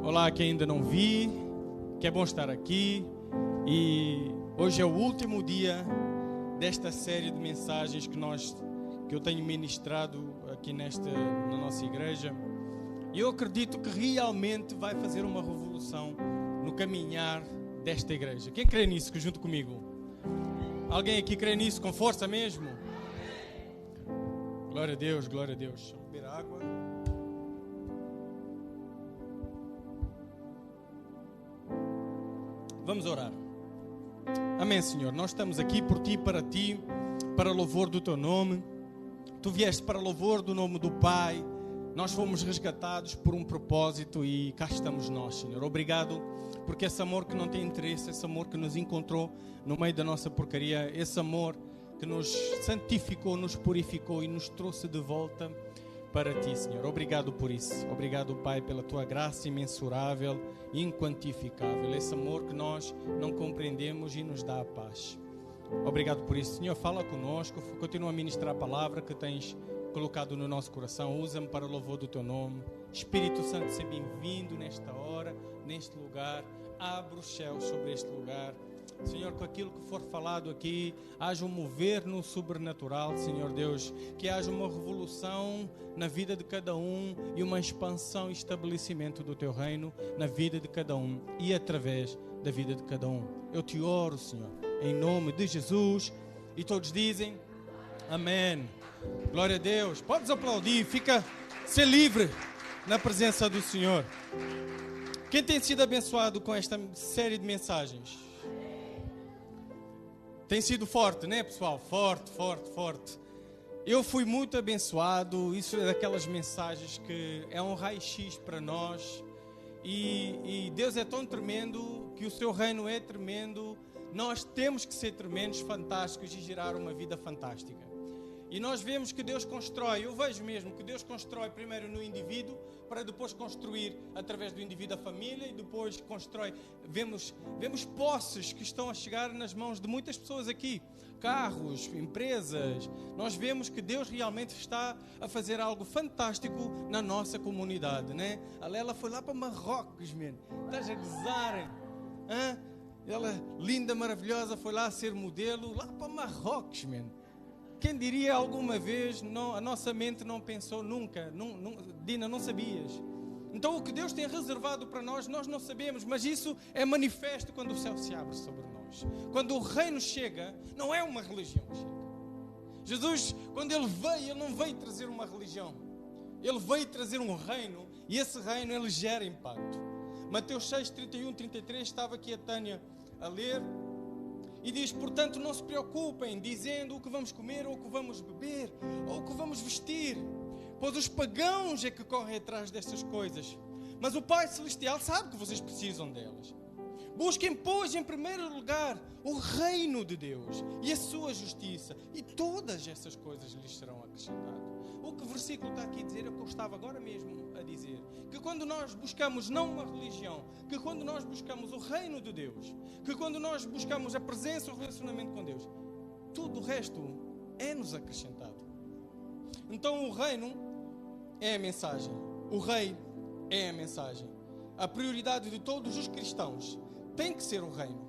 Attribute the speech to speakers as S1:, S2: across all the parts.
S1: Olá, quem ainda não vi, que é bom estar aqui. E hoje é o último dia desta série de mensagens que eu tenho ministrado aqui na nossa igreja. E eu acredito que realmente vai fazer uma revolução no caminhar desta igreja. Quem crê nisso junto comigo? Alguém aqui crê nisso com força mesmo? Glória a Deus, glória a Deus. Deixa eu beber água. Vamos orar. Amém, Senhor. Nós estamos aqui por Ti, para louvor do Teu nome. Tu vieste para louvor do nome do Pai. Nós fomos resgatados por um propósito e cá estamos nós, Senhor. Obrigado porque esse amor que não tem interesse, esse amor que nos encontrou no meio da nossa porcaria, esse amor que nos santificou, nos purificou e nos trouxe de volta para Ti, Senhor. Obrigado por isso. Obrigado, Pai, pela Tua graça imensurável, inquantificável. Esse amor que nós não compreendemos e nos dá a paz. Obrigado por isso, Senhor. Fala conosco, continua a ministrar a palavra que tens colocado no nosso coração. Usa-me para o louvor do Teu nome. Espírito Santo, seja bem-vindo nesta hora, neste lugar. Abre os céus sobre este lugar. Senhor, com aquilo que for falado aqui, haja um mover no sobrenatural, Senhor Deus, que haja uma revolução na vida de cada um e uma expansão e estabelecimento do Teu reino na vida de cada um e através da vida de cada um. Eu Te oro, Senhor, em nome de Jesus, e todos dizem amém. Glória a Deus. Podes aplaudir, ser livre na presença do Senhor. Quem tem sido abençoado com esta série de mensagens? Tem sido forte, né, pessoal? Forte. Eu fui muito abençoado. Isso é daquelas mensagens que é um raio-x para nós. E Deus é tão tremendo, que o seu reino é tremendo. Nós temos que ser tremendos, fantásticos e gerar uma vida fantástica. E nós vemos que Deus constrói, eu vejo mesmo que Deus constrói primeiro no indivíduo, para depois construir através do indivíduo a família, e depois constrói. Vemos posses que estão a chegar nas mãos de muitas pessoas aqui, carros, empresas. Nós vemos que Deus realmente está a fazer algo fantástico na nossa comunidade, né? A Lela foi lá para Marrocos, man. Estás a gozar? Ela, linda, maravilhosa, foi lá ser modelo, lá para Marrocos, man. Quem diria alguma vez, a nossa mente não pensou nunca, Dina, não sabias. Então o que Deus tem reservado para nós não sabemos, mas isso é manifesto quando o céu se abre sobre nós. Quando o reino chega, não é uma religião que chega. Jesus, quando Ele veio, Ele não veio trazer uma religião. Ele veio trazer um reino, e esse reino Ele gera impacto. Mateus 6, 31, 33, estava aqui a Tânia a ler. E diz, portanto, não se preocupem dizendo o que vamos comer, ou o que vamos beber, ou o que vamos vestir, pois os pagãos é que correm atrás dessas coisas. Mas o Pai Celestial sabe que vocês precisam delas. Busquem, pois, em primeiro lugar, o reino de Deus e a sua justiça, e todas essas coisas lhes serão acrescentadas. O que o versículo está aqui a dizer é o que eu estava agora mesmo a dizer. Que quando nós buscamos não uma religião, que quando nós buscamos o reino de Deus, que quando nós buscamos a presença, o relacionamento com Deus, tudo o resto é-nos acrescentado. Então o reino é a mensagem. O rei é a mensagem. A prioridade de todos os cristãos tem que ser o reino.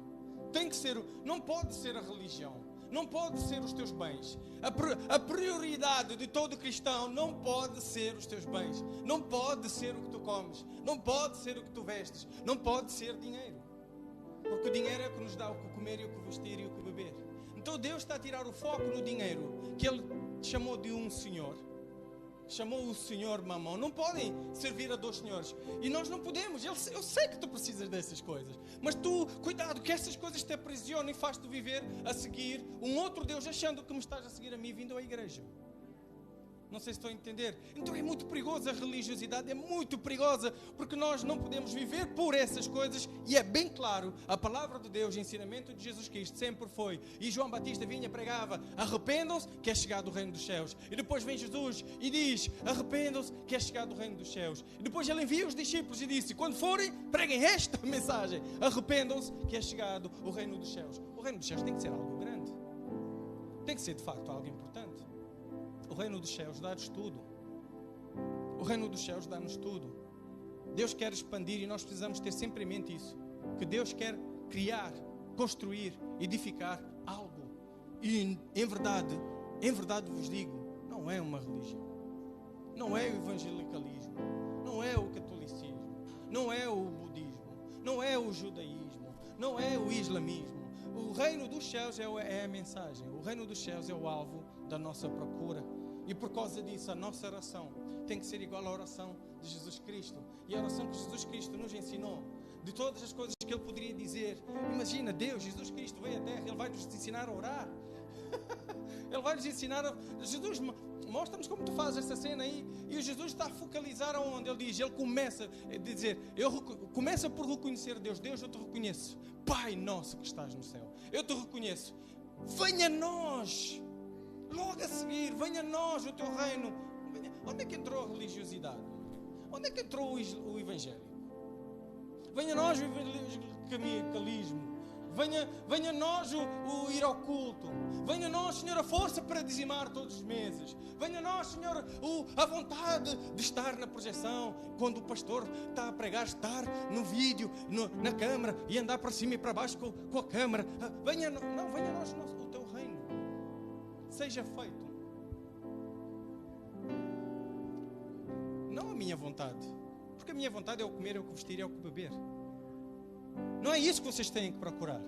S1: Tem que ser, não pode ser a religião. Não pode ser os teus bens. A prioridade de todo cristão não pode ser os teus bens. Não pode ser o que tu comes. Não pode ser o que tu vestes. Não pode ser dinheiro. Porque o dinheiro é o que nos dá o que comer e o que vestir e o que beber. Então Deus está a tirar o foco no dinheiro, que Ele chamou de um senhor. Chamou o Senhor Mamão. Não podem servir a dois senhores. E nós não podemos. Eu sei que tu precisas dessas coisas. Mas tu, cuidado, que essas coisas te aprisionam e faz-te viver a seguir um outro Deus, achando que me estás a seguir a mim vindo à igreja. Não sei se estão a entender. Então é muito perigoso, a religiosidade é muito perigosa, porque nós não podemos viver por essas coisas. E é bem claro, a palavra de Deus, o ensinamento de Jesus Cristo sempre foi, e João Batista vinha e pregava, arrependam-se que é chegado o reino dos céus. E depois vem Jesus e diz, arrependam-se que é chegado o reino dos céus. E depois Ele envia os discípulos e disse, quando forem, preguem esta mensagem, arrependam-se que é chegado o reino dos céus. O reino dos céus tem que ser algo grande, tem que ser de facto algo importante. O reino dos céus dá-nos tudo. O reino dos céus dá-nos tudo. Deus quer expandir e nós precisamos ter sempre em mente isso. Que Deus quer criar, construir, edificar algo. E em verdade vos digo, não é uma religião. Não é o evangelicalismo. Não é o catolicismo. Não é o budismo. Não é o judaísmo. Não é o islamismo. O reino dos céus é a mensagem. O reino dos céus é o alvo da nossa procura. E por causa disso, a nossa oração tem que ser igual à oração de Jesus Cristo. E a oração que Jesus Cristo nos ensinou, de todas as coisas que Ele poderia dizer. Imagina, Deus, Jesus Cristo veio à Terra, Ele vai nos ensinar a orar. Ele vai nos ensinar a... Jesus, mostra-nos como tu fazes essa cena aí. E o Jesus está a focalizar aonde? Ele diz, ele começa a dizer, começa por reconhecer Deus. Deus, eu te reconheço. Pai nosso que estás no céu. Eu te reconheço. Venha a nós. Logo a seguir, venha a nós o teu reino. Onde é que entrou a religiosidade? Onde é que entrou o evangelho? Venha a nós o evangelicalismo. Venha a nós o ir ao culto. Venha a nós, Senhor, a força para dizimar todos os meses. Venha a nós, Senhor, a vontade de estar na projeção. Quando o pastor está a pregar, estar no vídeo, na câmara e andar para cima e para baixo com a câmara. Venha a nós o teu reino. Seja feito. Não a minha vontade. Porque a minha vontade é o comer, é o que vestir, é o que beber. Não é isso que vocês têm que procurar.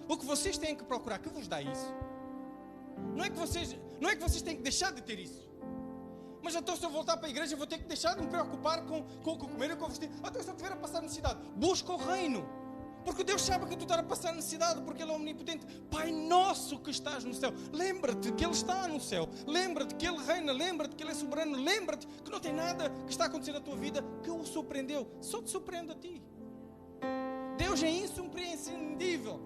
S1: O que vocês têm que procurar, que vos dá isso? Não é que vocês têm que deixar de ter isso. Mas então se eu voltar para a igreja, eu vou ter que deixar de me preocupar com o comer e com o vestir. Então se eu estiver a passar necessidade, busca o reino. Porque Deus sabe que tu estás a passar necessidade, porque Ele é omnipotente. Pai nosso que estás no céu. Lembra-te que Ele está no céu. Lembra-te que Ele reina. Lembra-te que Ele é soberano. Lembra-te que não tem nada que está acontecendo na tua vida que o surpreendeu. Só te surpreende a ti. Deus é incompreensível.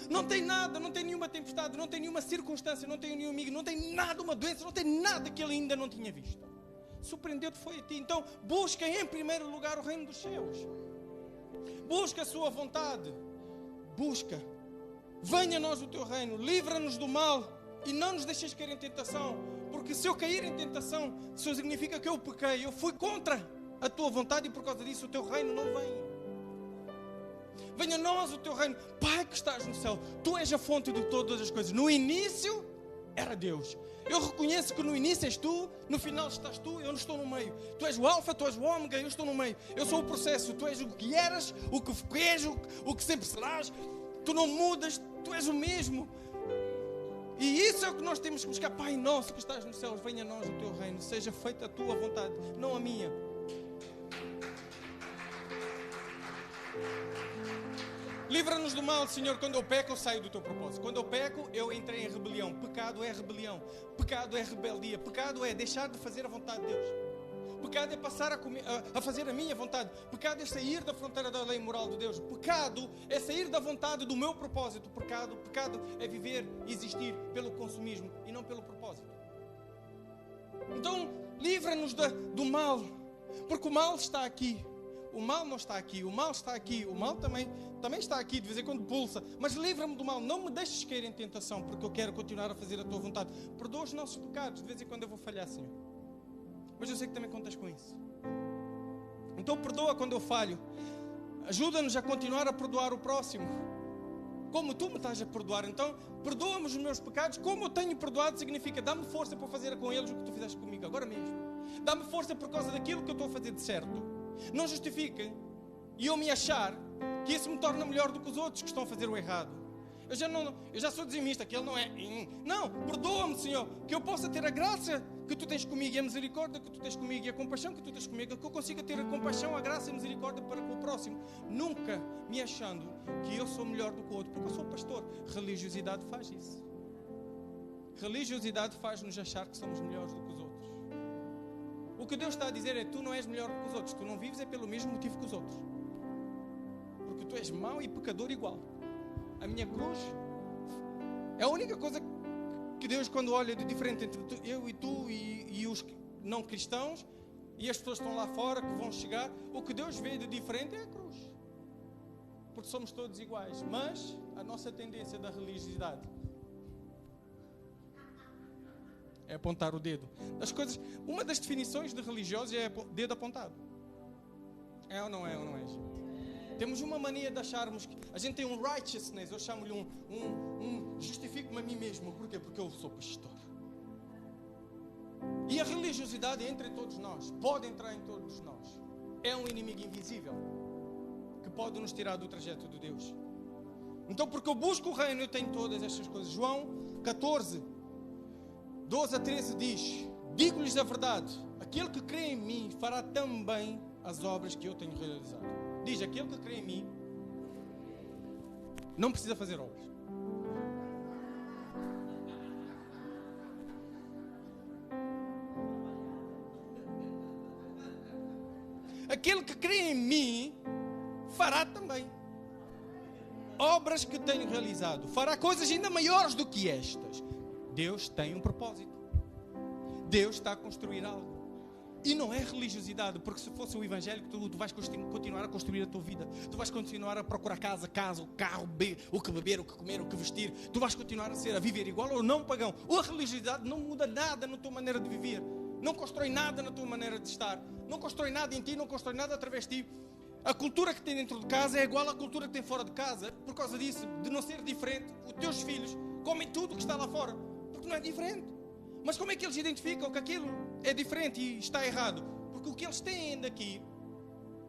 S1: Não tem nada, não tem nenhuma tempestade, não tem nenhuma circunstância, não tem nenhum amigo, não tem nada, uma doença, não tem nada que Ele ainda não tinha visto. Surpreendeu-te foi a ti. Então busca em primeiro lugar o reino dos céus. Busca a sua vontade. Busca. Venha a nós o teu reino. Livra-nos do mal e não nos deixes cair em tentação. Porque se eu cair em tentação, isso significa que eu pequei. Eu fui contra a tua vontade e por causa disso o teu reino não vem. Venha a nós o teu reino. Pai que estás no céu, tu és a fonte de todas as coisas. No início era Deus. Eu reconheço que no início és tu, no final estás tu, eu não estou no meio. Tu és o alfa, tu és o ômega, eu estou no meio. Eu sou o processo, tu és o que eras, o que és, o que sempre serás. Tu não mudas, tu és o mesmo. E isso é o que nós temos que buscar. Pai nosso que estás no céu, venha a nós o teu reino. Seja feita a tua vontade, não a minha. Livra-nos do mal, Senhor. Quando eu peco, eu saio do teu propósito. Quando eu peco, eu entrei em rebelião. Pecado é rebelião. Pecado é rebeldia. Pecado é deixar de fazer a vontade de Deus. Pecado é passar a fazer a minha vontade. Pecado é sair da fronteira da lei moral de Deus. Pecado é sair da vontade do meu propósito. Pecado é viver e existir pelo consumismo e não pelo propósito. Então, livra-nos do mal. Porque o mal está aqui. O mal não está aqui, o mal está aqui, o mal também está aqui, de vez em quando pulsa. Mas livra-me do mal, não me deixes cair em tentação, porque eu quero continuar a fazer a tua vontade. Perdoa os nossos pecados, de vez em quando eu vou falhar, Senhor. Mas eu sei que também contas com isso. Então perdoa quando eu falho. Ajuda-nos a continuar a perdoar o próximo, como tu me estás a perdoar. Então perdoa-me os meus pecados, como eu tenho perdoado, significa dá-me força para fazer com eles o que tu fizeste comigo, agora mesmo. Dá-me força por causa daquilo que eu estou a fazer de certo. Não justifica e eu me achar que isso me torna melhor do que os outros que estão a fazer o errado. Eu já sou dizimista, que ele não é. Não, perdoa-me, Senhor, que eu possa ter a graça que tu tens comigo e a misericórdia que tu tens comigo e a compaixão que tu tens comigo, que eu consiga ter a compaixão, a graça e a misericórdia para com o próximo. Nunca me achando que eu sou melhor do que o outro, porque eu sou pastor. Religiosidade faz isso. Religiosidade faz-nos achar que somos melhores do que os outros. O que Deus está a dizer é: tu não és melhor do que os outros, tu não vives é pelo mesmo motivo que os outros, porque tu és mau e pecador igual. A minha cruz é a única coisa que Deus, quando olha de diferente entre eu e tu e os não cristãos e as pessoas que estão lá fora, que vão chegar, o que Deus vê de diferente é a cruz, porque somos todos iguais. Mas a nossa tendência da religiosidade É apontar o dedo. Das coisas, uma das definições de religiosos é dedo apontado. É ou não é, gente? Temos uma mania de acharmos que a gente tem um righteousness, eu chamo-lhe justifico-me a mim mesmo. Por quê? Porque eu sou pastor. E a religiosidade entra em todos nós, pode entrar em todos nós. É um inimigo invisível que pode nos tirar do trajeto de Deus. Então, porque eu busco o reino, eu tenho todas estas coisas. João 14, 12 a 13 diz: digo-lhes a verdade, aquele que crê em mim fará também as obras que eu tenho realizado. Diz, aquele que crê em mim não precisa fazer obras. Aquele que crê em mim fará também obras que tenho realizado. Fará coisas ainda maiores do que estas. Deus tem um propósito. Deus está a construir algo. E não é religiosidade, porque se fosse o Evangelho, tu vais continuar a construir a tua vida. Tu vais continuar a procurar casa, o carro, o que beber, o que comer, o que vestir. Tu vais continuar a viver igual ou não pagão. A religiosidade não muda nada na tua maneira de viver. Não constrói nada na tua maneira de estar. Não constrói nada em ti, não constrói nada através de ti. A cultura que tem dentro de casa é igual à cultura que tem fora de casa. Por causa disso, de não ser diferente, os teus filhos comem tudo que está lá fora. Porque não é diferente. Mas como é que eles identificam que aquilo é diferente e está errado? Porque o que eles têm daqui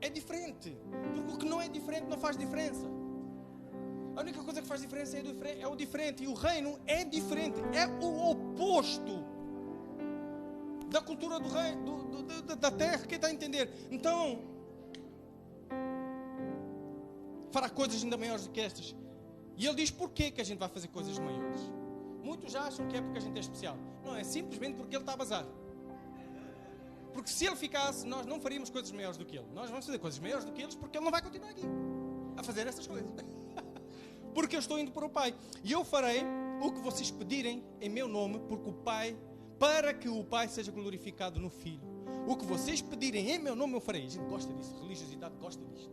S1: é diferente. Porque o que não é diferente não faz diferença. A única coisa que faz diferença é o diferente. E o reino é diferente. É o oposto da cultura do reino, da terra. Quem está a entender? Então, fará coisas ainda maiores do que estas. E ele diz porquê que a gente vai fazer coisas maiores. Muitos já acham que é porque a gente é especial. Não, é simplesmente porque ele está a bazar. Porque se ele ficasse, nós não faríamos coisas maiores do que ele. Nós vamos fazer coisas maiores do que eles porque ele não vai continuar aqui a fazer essas coisas. Porque eu estou indo para o Pai. E eu farei o que vocês pedirem em meu nome, porque o Pai, para que o Pai seja glorificado no Filho. O que vocês pedirem em meu nome eu farei. A gente gosta disso. A religiosidade gosta disso.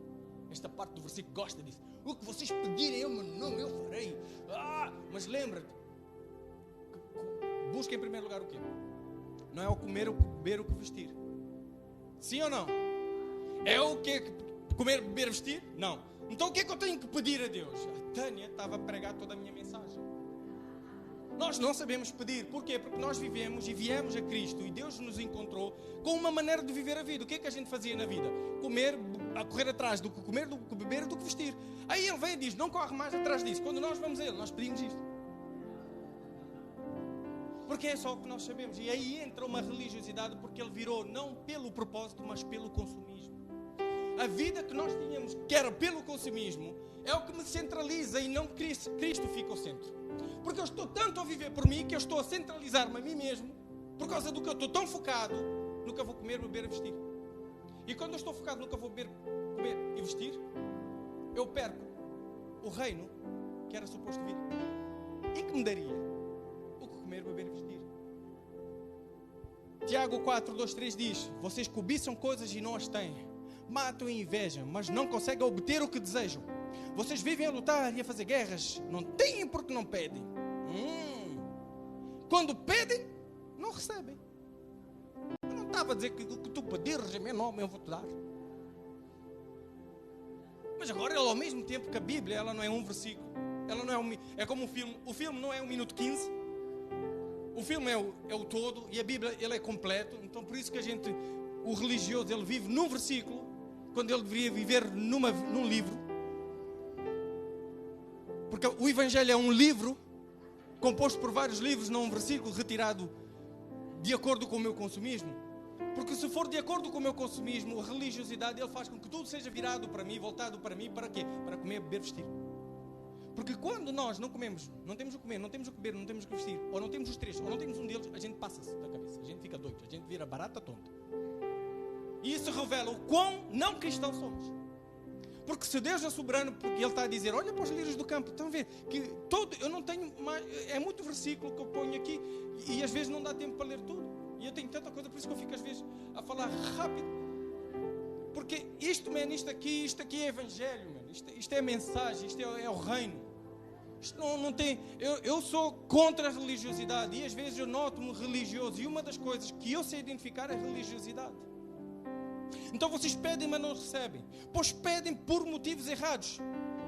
S1: Esta parte do versículo gosta disso. O que vocês pedirem em meu nome eu farei. Mas lembra-te, busca em primeiro lugar o quê? Não é o comer, o beber, o que vestir. Sim ou não? É o quê? Comer, beber, vestir? Não. Então o que é que eu tenho que pedir a Deus? A Tânia estava a pregar toda a minha mensagem. Nós não sabemos pedir. Porquê? Porque nós vivemos e viemos a Cristo e Deus nos encontrou com uma maneira de viver a vida. O que é que a gente fazia na vida? Comer, a correr atrás do que comer, do que beber, do que vestir. Aí Ele vem e diz, não corre mais atrás disso. Quando nós vamos a Ele, nós pedimos isto. Porque é só o que nós sabemos. E aí entra uma religiosidade, porque ele virou não pelo propósito, mas pelo consumismo. A vida que nós tínhamos, que era pelo consumismo, é o que me centraliza e não Cristo fica ao centro. Porque eu estou tanto a viver por mim que eu estou a centralizar-me a mim mesmo, por causa do que eu estou tão focado no que eu vou comer, beber e vestir. E quando eu estou focado no que eu vou beber, comer e vestir, eu perco o reino que era suposto vir. E que me daria? Comer, beber e vestir. Tiago 4, 2, 3 diz: vocês cobiçam coisas e não as têm, matam e invejam, mas não conseguem obter o que desejam. Vocês vivem a lutar e a fazer guerras, não têm porque não pedem. Quando pedem, não recebem. Eu não estava a dizer que o que tu pedires em meu nome eu vou te dar. Mas agora, ao mesmo tempo que a Bíblia, ela não é um versículo, ela não é é como um filme. O filme não é 1 minuto 15. O filme é o todo e a Bíblia ele é completo. Então por isso que o religioso, ele vive num versículo quando ele deveria viver num livro. Porque o Evangelho é um livro composto por vários livros, não um versículo retirado de acordo com o meu consumismo. Porque se for de acordo com o meu consumismo, a religiosidade ele faz com que tudo seja virado para mim, voltado para mim, para quê? Para comer, beber, vestir. Porque quando nós não comemos, não temos o que comer, não temos o que beber, não temos o que vestir, ou não temos os três, ou não temos um deles, a gente passa-se da cabeça, a gente fica doido, a gente vira barata tonta. E isso revela o quão não cristãos somos. Porque se Deus é soberano, porque Ele está a dizer, olha para os lírios do campo, estão a ver, que eu não tenho mais, é muito versículo que eu ponho aqui, e às vezes não dá tempo para ler tudo. E eu tenho tanta coisa, por isso que eu fico às vezes a falar rápido. Porque isto aqui é evangelho, man. Isto é mensagem, isto é o reino. Isto não tem... Eu sou contra a religiosidade e às vezes eu noto-me religioso e uma das coisas que eu sei identificar é a religiosidade. Então vocês pedem, mas não recebem. Pois pedem por motivos errados.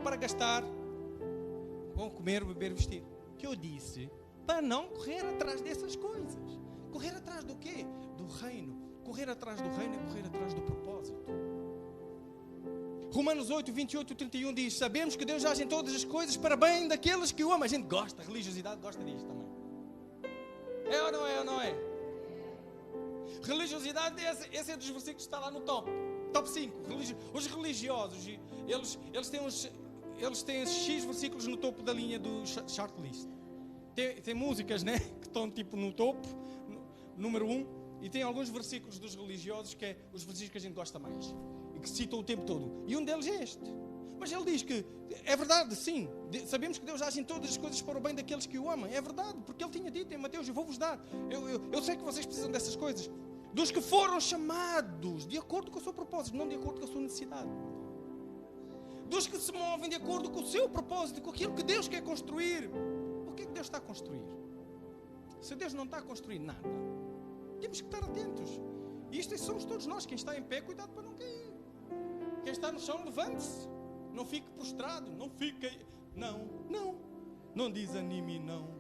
S1: Para gastar, vão comer, beber, vestir. Que eu disse, para não correr atrás dessas coisas. Correr atrás do quê? Do reino. Correr atrás do reino é correr atrás do propósito. Romanos 8, 28 e 31 diz: sabemos que Deus age em todas as coisas para bem daqueles que o amam. A gente gosta, a religiosidade gosta disto também. É ou não é? Ou não é? Religiosidade, esse é dos versículos que está lá no top 5. Os religiosos, eles têm X versículos no topo da linha do shortlist. Tem músicas, né, que estão tipo no topo, número 1, e tem alguns versículos dos religiosos que é os versículos que a gente gosta mais e que citam o tempo todo. E um deles é este. Mas ele diz que é verdade, sim. Sabemos que Deus age em todas as coisas para o bem daqueles que o amam. É verdade, porque ele tinha dito em Mateus: eu vou-vos dar. Eu sei que vocês precisam dessas coisas. Dos que foram chamados de acordo com o seu propósito, não de acordo com a sua necessidade. Dos que se movem de acordo com o seu propósito, com aquilo que Deus quer construir. O que é que Deus está a construir? Se Deus não está a construir nada, temos que estar atentos. E isto somos todos nós. Quem está em pé, cuidado para não cair. Quem está no chão, levante-se. Não fique prostrado. Não fique... Não desanime, não.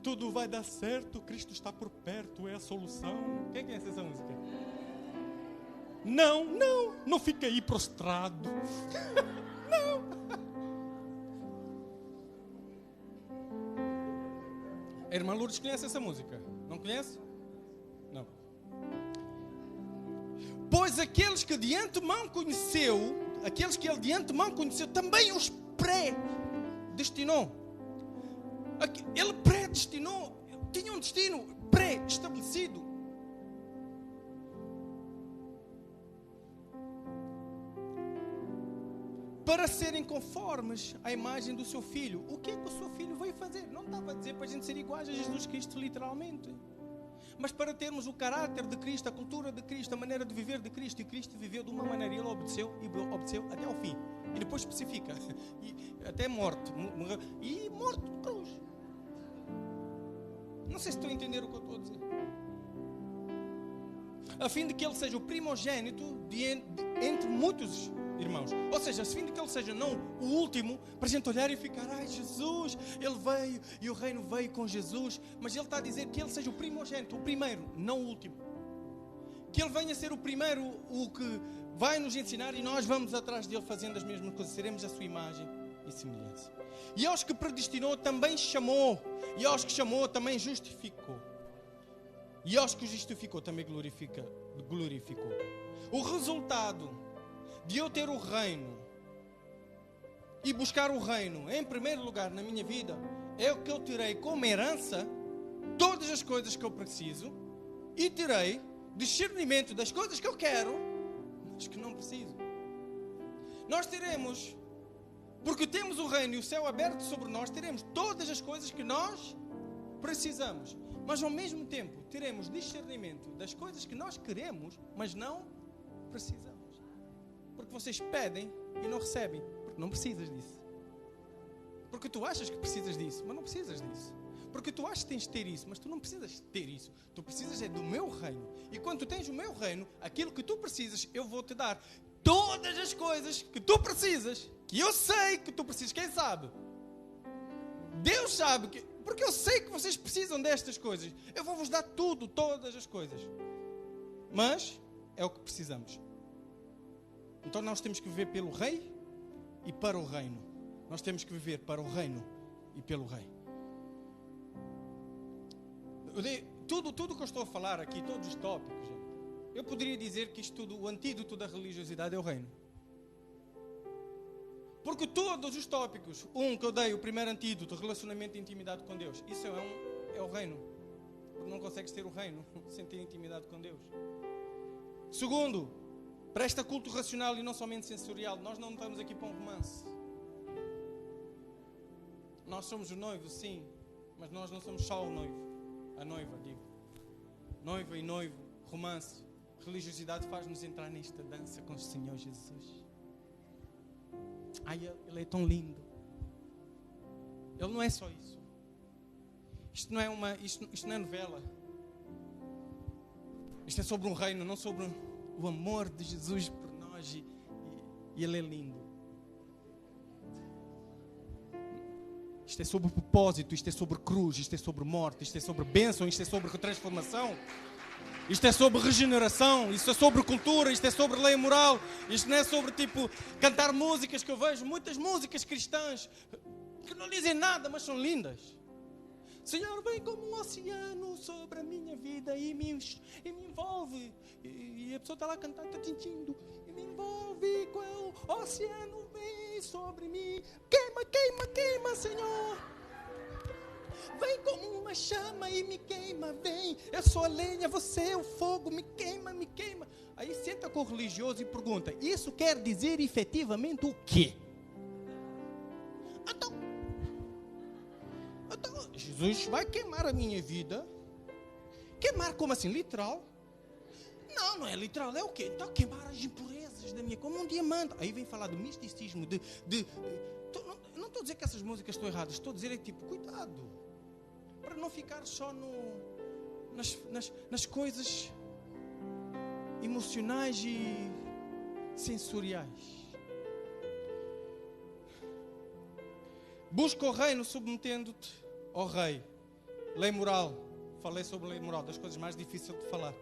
S1: Tudo vai dar certo, Cristo está por perto, é a solução. Quem conhece essa música? Não fique aí prostrado. Não. A irmã Lourdes conhece essa música? Não conhece? Não. Pois aqueles que de antemão conheceu, também os predestinou. Ele predestinou, tinha um destino pré-estabelecido. Para serem conformes à imagem do seu filho. O que é que o seu filho veio fazer? Não estava a dizer para a gente ser iguais a Jesus Cristo, literalmente. Mas para termos o caráter de Cristo, a cultura de Cristo, a maneira de viver de Cristo. E Cristo viveu de uma maneira, ele obedeceu até ao fim. E depois especifica, até morte. E morto de cruz. Não sei se estão a entender o que eu estou a dizer. A fim de que ele seja o primogênito entre muitos irmãos. Ou seja, a fim de que ele seja não o último, para a gente olhar e ficar: ai, Jesus, ele veio e o reino veio com Jesus. Mas ele está a dizer que ele seja o primogênito, o primeiro, não o último. Que ele venha a ser o primeiro, o que vai nos ensinar, e nós vamos atrás dele fazendo as mesmas coisas. Seremos a sua imagem e semelhança. E aos que predestinou também chamou. E aos que chamou também justificou. E aos que justificou também glorificou. O resultado de eu ter o reino e buscar o reino em primeiro lugar na minha vida é o que eu terei como herança todas as coisas que eu preciso e terei discernimento das coisas que eu quero, mas que não preciso. Nós teremos, porque temos o reino e o céu aberto sobre nós, teremos todas as coisas que nós precisamos. Mas ao mesmo tempo teremos discernimento das coisas que nós queremos, mas não precisamos. Porque vocês pedem e não recebem, porque não precisas disso. Porque tu achas que precisas disso, mas não precisas disso. Porque tu achas que tens de ter isso, mas tu não precisas ter isso. Tu precisas é do meu reino. E quando tu tens o meu reino, aquilo que tu precisas, eu vou te dar todas as coisas que tu precisas, que eu sei que tu precisas. Quem sabe? Deus sabe que... Porque eu sei que vocês precisam destas coisas. Eu vou-vos dar tudo, todas as coisas. Mas é o que precisamos. Então nós temos que viver pelo rei e para o reino. Nós temos que viver para o reino e pelo rei. Tudo que eu estou a falar aqui, todos os tópicos, gente, eu poderia dizer que isto tudo, o antídoto da religiosidade é o reino. Porque todos os tópicos, que eu dei, o primeiro antídoto, relacionamento e intimidade com Deus, isso é o reino. Porque não consegues ter o reino sem ter intimidade com Deus. Segundo, presta culto racional e não somente sensorial. Nós não estamos aqui para um romance. Nós somos o noivo, sim, mas nós não somos só o noivo. A noiva, digo. Noiva e noivo, romance, religiosidade faz-nos entrar nesta dança com o Senhor Jesus. Ai, Ele é tão lindo. Ele não é só isso. Isto não é novela. Isto é sobre um reino, não sobre o amor de Jesus por nós. E Ele é lindo. Isto é sobre propósito, isto é sobre cruz, isto é sobre morte, isto é sobre bênção, isto é sobre transformação. Isto é sobre regeneração, isto é sobre cultura, isto é sobre lei moral. Isto não é sobre cantar músicas, que eu vejo muitas músicas cristãs que não dizem nada, mas são lindas. Senhor, vem como um oceano sobre a minha vida e me envolve. E a pessoa está lá a cantar, está tintindo. E me envolve com o oceano, vem sobre mim. Queima, queima, queima, Senhor. Vem como uma chama e me queima, vem. Eu sou a lenha, você é o fogo, me queima, me queima. Aí senta com o religioso e pergunta, isso quer dizer efetivamente o quê? Então, Jesus vai queimar a minha vida. Queimar como assim? Literal? Não é literal, é o quê? Então queimar as impurezas da minha, como um diamante. Aí vem falar do misticismo, não estou a dizer que essas músicas estão erradas, estou a dizer cuidado, para não ficar só nas coisas emocionais e sensoriais. Busca o reino submetendo-te ao rei. Lei moral. Falei sobre lei moral, das coisas mais difíceis de falar.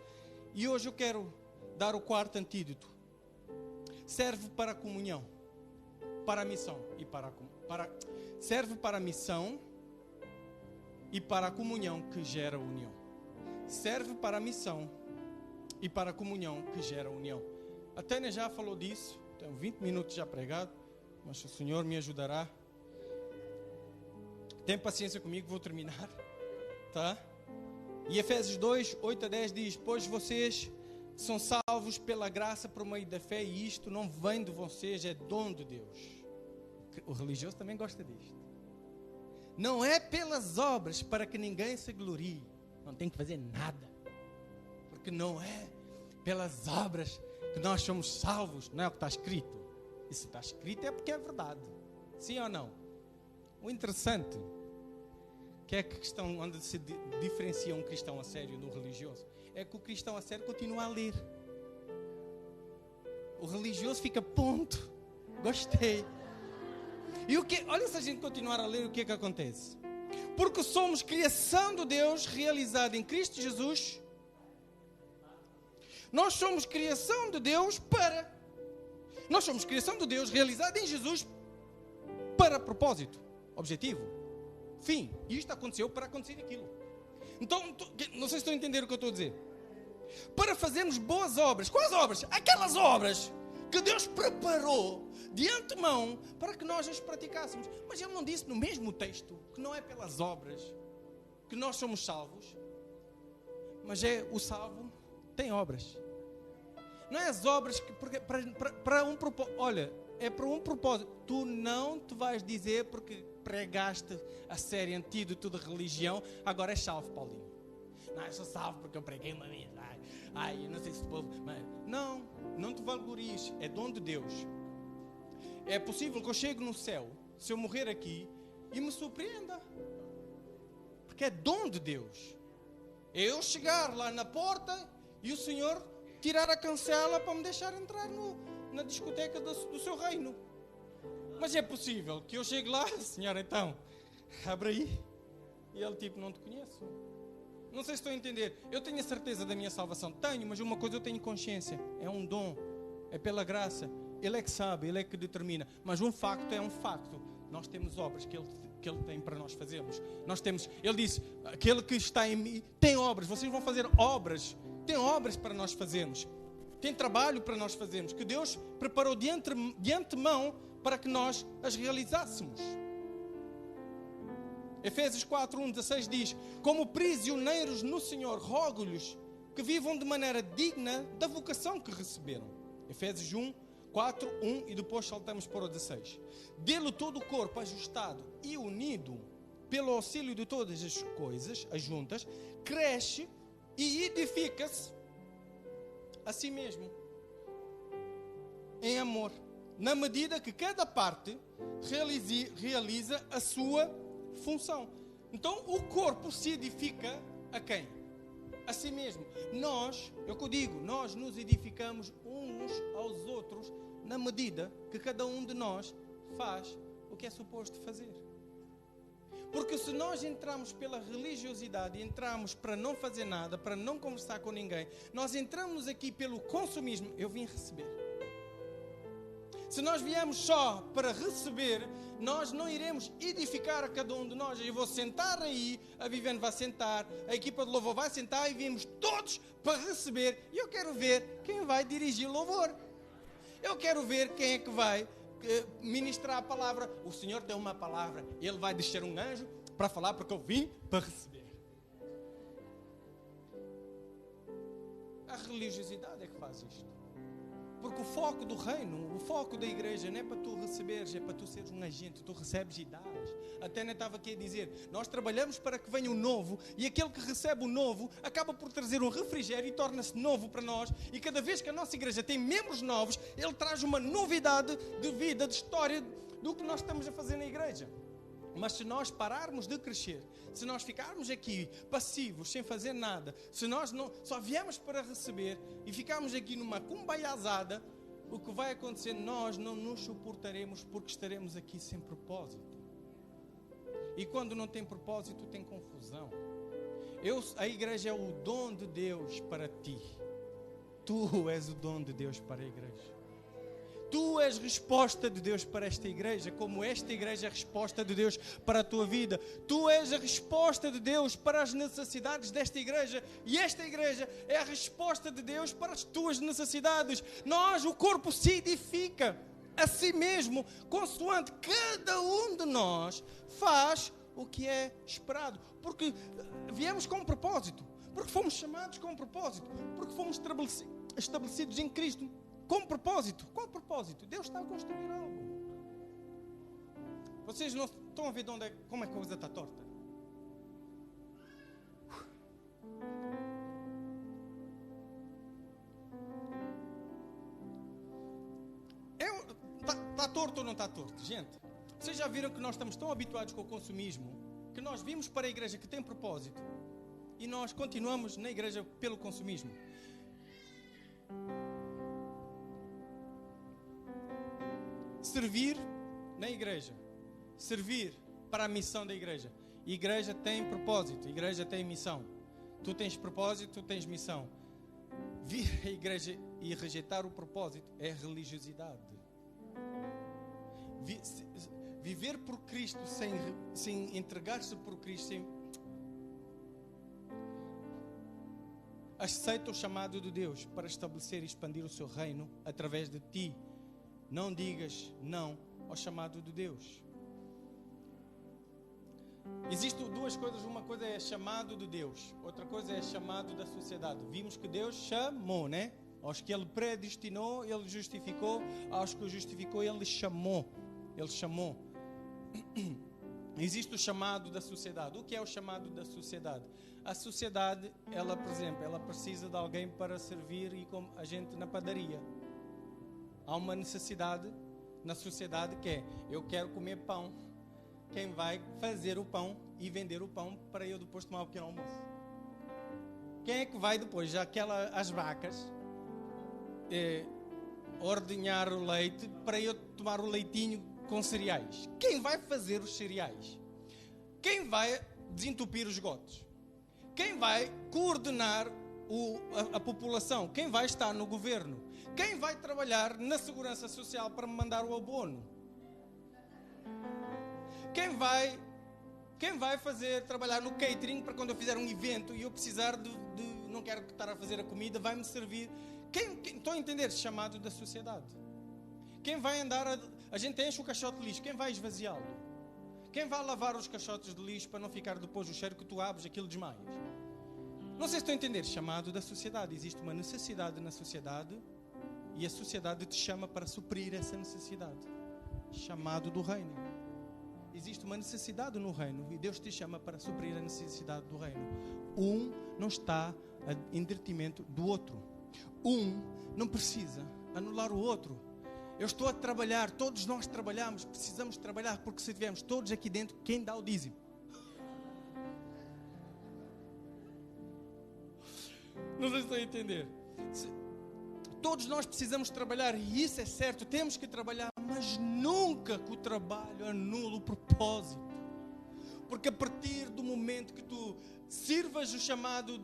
S1: E hoje eu quero dar o quarto antídoto. Serve para a comunhão, para a missão e serve para a missão e para a comunhão que gera união. Serve para a missão e para a comunhão que gera união. A Tânia já falou disso, tenho 20 minutos já pregado, mas o Senhor me ajudará. Tem paciência comigo, vou terminar, tá? E Efésios 2, 8 a 10 diz, pois vocês são salvos pela graça por meio da fé, e isto não vem de vocês, é dom de Deus. O religioso também gosta disto. Não é pelas obras para que ninguém se glorie. Não tem que fazer nada. Porque não é pelas obras que nós somos salvos. Não é o que está escrito. E se está escrito é porque é verdade. Sim ou não? O interessante, que é a questão onde se diferencia um cristão a sério do religioso, é que o cristão a sério continua a ler. O religioso fica ponto. Gostei. E olha, se a gente continuar a ler, o que é que acontece? Porque somos criação de Deus realizada em Cristo Jesus. Nós somos criação de Deus Nós somos criação de Deus realizada em Jesus para propósito, objetivo, fim. E isto aconteceu para acontecer aquilo. Então, não sei se estão a entender o que eu estou a dizer. Para fazermos boas obras. Quais obras? Aquelas obras que Deus preparou de antemão para que nós as praticássemos. Mas Ele não disse no mesmo texto que não é pelas obras que nós somos salvos, mas o salvo tem obras. Não é as obras que para um propósito. Olha, é para um propósito. Tu não te vais dizer porque pregaste a série antídoto de religião, agora és salvo, Paulinho. Não, eu sou salvo porque eu preguei uma vez. Ai, eu não sei se o povo... Mas, não te vanglories, é dom de Deus. É possível que eu chegue no céu, se eu morrer aqui, e me surpreenda. Porque é dom de Deus. É eu chegar lá na porta e o Senhor tirar a cancela para me deixar entrar na discoteca do seu reino. Mas é possível que eu chegue lá, Senhor, então, abre aí. E Ele não te conheço. Não sei se estou a entender. Eu tenho a certeza da minha salvação. Tenho, mas uma coisa eu tenho consciência. É um dom. É pela graça. Ele é que sabe, Ele é que determina. Mas um facto é um facto. Nós temos obras que Ele tem para nós fazermos. Ele disse, aquele que está em mim tem obras. Vocês vão fazer obras. Tem obras para nós fazermos. Tem trabalho para nós fazermos. Que Deus preparou de antemão para que nós as realizássemos. Efésios 4:1-16 diz, como prisioneiros no Senhor, rogo-lhes que vivam de maneira digna da vocação que receberam. Efésios 1:4:1 e depois saltamos para o 16. Dele todo o corpo ajustado e unido pelo auxílio de todas as coisas, as juntas, cresce e edifica-se a si mesmo em amor, na medida que cada parte realiza a sua função. Então o corpo se edifica a quem? A si mesmo. Nós, é o que eu digo, nós nos edificamos uns aos outros na medida que cada um de nós faz o que é suposto fazer. Porque se nós entramos pela religiosidade, entramos para não fazer nada, para não conversar com ninguém, nós entramos aqui pelo consumismo, eu vim receber. Se nós viemos só para receber, nós não iremos edificar a cada um de nós. Eu vou sentar aí, a Viviane vai sentar, a equipa de louvor vai sentar e viemos todos para receber. E eu quero ver quem vai dirigir o louvor. Eu quero ver quem é que vai ministrar a palavra. O Senhor tem uma palavra, Ele vai descer um anjo para falar porque eu vim para receber. A religiosidade é que faz isto. Porque o foco do reino, o foco da igreja não é para tu receberes, é para tu seres um agente, tu recebes e dás. Até nem estava aqui a dizer, nós trabalhamos para que venha o novo e aquele que recebe o novo acaba por trazer um refrigério e torna-se novo para nós. E cada vez que a nossa igreja tem membros novos, ele traz uma novidade de vida, de história do que nós estamos a fazer na igreja. Mas se nós pararmos de crescer, se nós ficarmos aqui passivos, sem fazer nada, se nós não, só viemos para receber e ficarmos aqui numa cumbaiazada, o que vai acontecer? Nós não nos suportaremos porque estaremos aqui sem propósito. E quando não tem propósito, tem confusão. A igreja é o dom de Deus para ti. Tu és o dom de Deus para a igreja. Tu és resposta de Deus para esta igreja, como esta igreja é a resposta de Deus para a tua vida. Tu és a resposta de Deus para as necessidades desta igreja. E esta igreja é a resposta de Deus para as tuas necessidades. Nós, o corpo, se edifica a si mesmo, consoante cada um de nós faz o que é esperado. Porque viemos com um propósito. Porque fomos chamados com um propósito. Porque fomos estabelecidos em Cristo. Com propósito. Qual propósito? Deus está a construir algo. Vocês não estão a ver como é que a coisa está torta? Está torto ou não está torto? Gente, vocês já viram que nós estamos tão habituados com o consumismo que nós vimos para a igreja que tem propósito e nós continuamos na igreja pelo consumismo. Servir na igreja, servir para a missão da igreja. Igreja tem propósito, igreja tem missão. Tu tens propósito, tu tens missão. Vir à igreja e rejeitar o propósito é religiosidade. Viver por Cristo sem entregar-se por Cristo, aceita o chamado de Deus para estabelecer e expandir o seu reino através de ti. Não digas não ao chamado de Deus. Existem duas coisas. Uma coisa é chamado de Deus. Outra coisa é chamado da sociedade. Vimos que Deus chamou, né? Aos que Ele predestinou, Ele justificou. Aos que o justificou, Ele chamou. Ele chamou. Existe o chamado da sociedade. O que é o chamado da sociedade? A sociedade, ela, por exemplo, ela precisa de alguém para servir e como a gente na padaria. Há uma necessidade na sociedade que é, eu quero comer pão. Quem vai fazer o pão e vender o pão para eu depois tomar o pequeno almoço? Quem é que vai depois, já que as vacas, ordenhar o leite para eu tomar o leitinho com cereais? Quem vai fazer os cereais? Quem vai desentupir os esgotos? Quem vai coordenar a população? Quem vai estar no governo? Quem vai trabalhar na segurança social para me mandar o abono? Quem vai trabalhar no catering para quando eu fizer um evento e eu precisar não quero estar a fazer a comida, vai-me servir? Estão a entender? Chamado da sociedade. Quem vai andar a gente enche o caixote de lixo, quem vai esvaziá-lo? Quem vai lavar os caixotes de lixo para não ficar depois o cheiro que tu abres, aquilo desmaias? Não sei se estão a entender. Chamado da sociedade. Existe uma necessidade na sociedade e a sociedade te chama para suprir essa necessidade. Chamado do reino. Existe uma necessidade no reino e Deus te chama para suprir a necessidade do reino. Um não está em detrimento do outro. Um não precisa anular o outro. Eu estou a trabalhar, todos nós trabalhamos, precisamos trabalhar, porque se tivermos todos aqui dentro, quem dá o dízimo? Não sei se estão a entender. Todos nós precisamos trabalhar, e isso é certo, temos que trabalhar, mas nunca que o trabalho anule o propósito. Porque a partir do momento que tu sirvas o chamado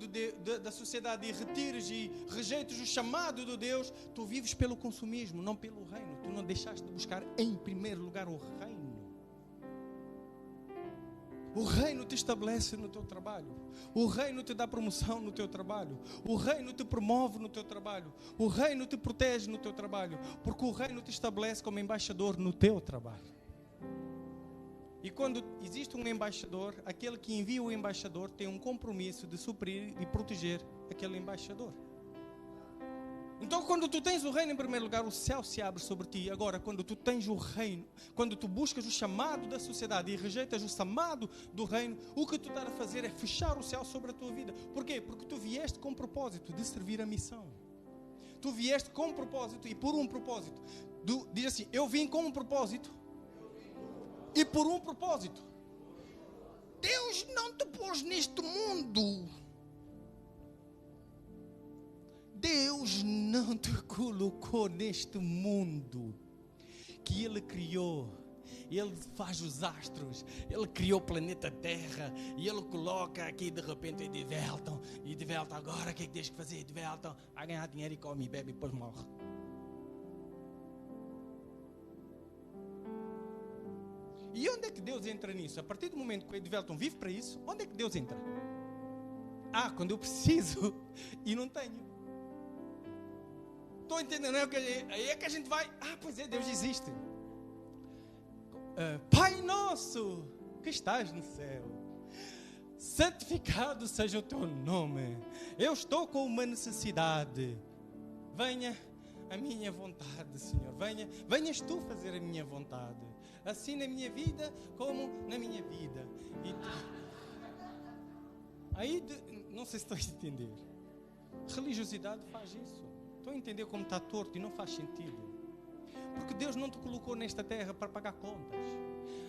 S1: da sociedade e retires e rejeites o chamado de Deus, tu vives pelo consumismo, não pelo reino. Tu não deixaste de buscar em primeiro lugar o reino. O reino te estabelece no teu trabalho. O reino te dá promoção no teu trabalho. O reino te promove no teu trabalho. O reino te protege no teu trabalho. Porque o reino te estabelece como embaixador no teu trabalho. E quando existe um embaixador, aquele que envia o embaixador tem um compromisso de suprir e proteger aquele embaixador. Então, quando tu tens o reino em primeiro lugar, o céu se abre sobre ti. Agora, quando tu tens o reino, quando tu buscas o chamado da sociedade e rejeitas o chamado do reino, o que tu estás a fazer é fechar o céu sobre a tua vida. Porquê? Porque tu vieste com o propósito de servir a missão. Tu vieste com um propósito e por um propósito. Diz assim, eu vim com um propósito e por um propósito. Deus não te pôs neste mundo. Deus não te colocou neste mundo que Ele criou. Ele faz os astros, Ele criou o planeta Terra e Ele coloca aqui de repente e de volta agora o que é que tens que fazer? De volta, vai ganhar dinheiro e come e bebe e depois morre. E onde é que Deus entra nisso? A partir do momento que o Edvelton vive para isso, onde é que Deus entra? Quando eu preciso e não tenho. Estou entendendo? Aí é que a gente vai. Pois é, Deus existe. Pai nosso que estás no céu, santificado seja o teu nome. Eu estou com uma necessidade. Venha a minha vontade, Senhor. Venhas tu fazer a minha vontade. Assim na minha vida como na minha vida. Aí, não sei se estão a entender. Religiosidade faz isso. Estão a entender como está torto e não faz sentido. Porque Deus não te colocou nesta terra para pagar contas.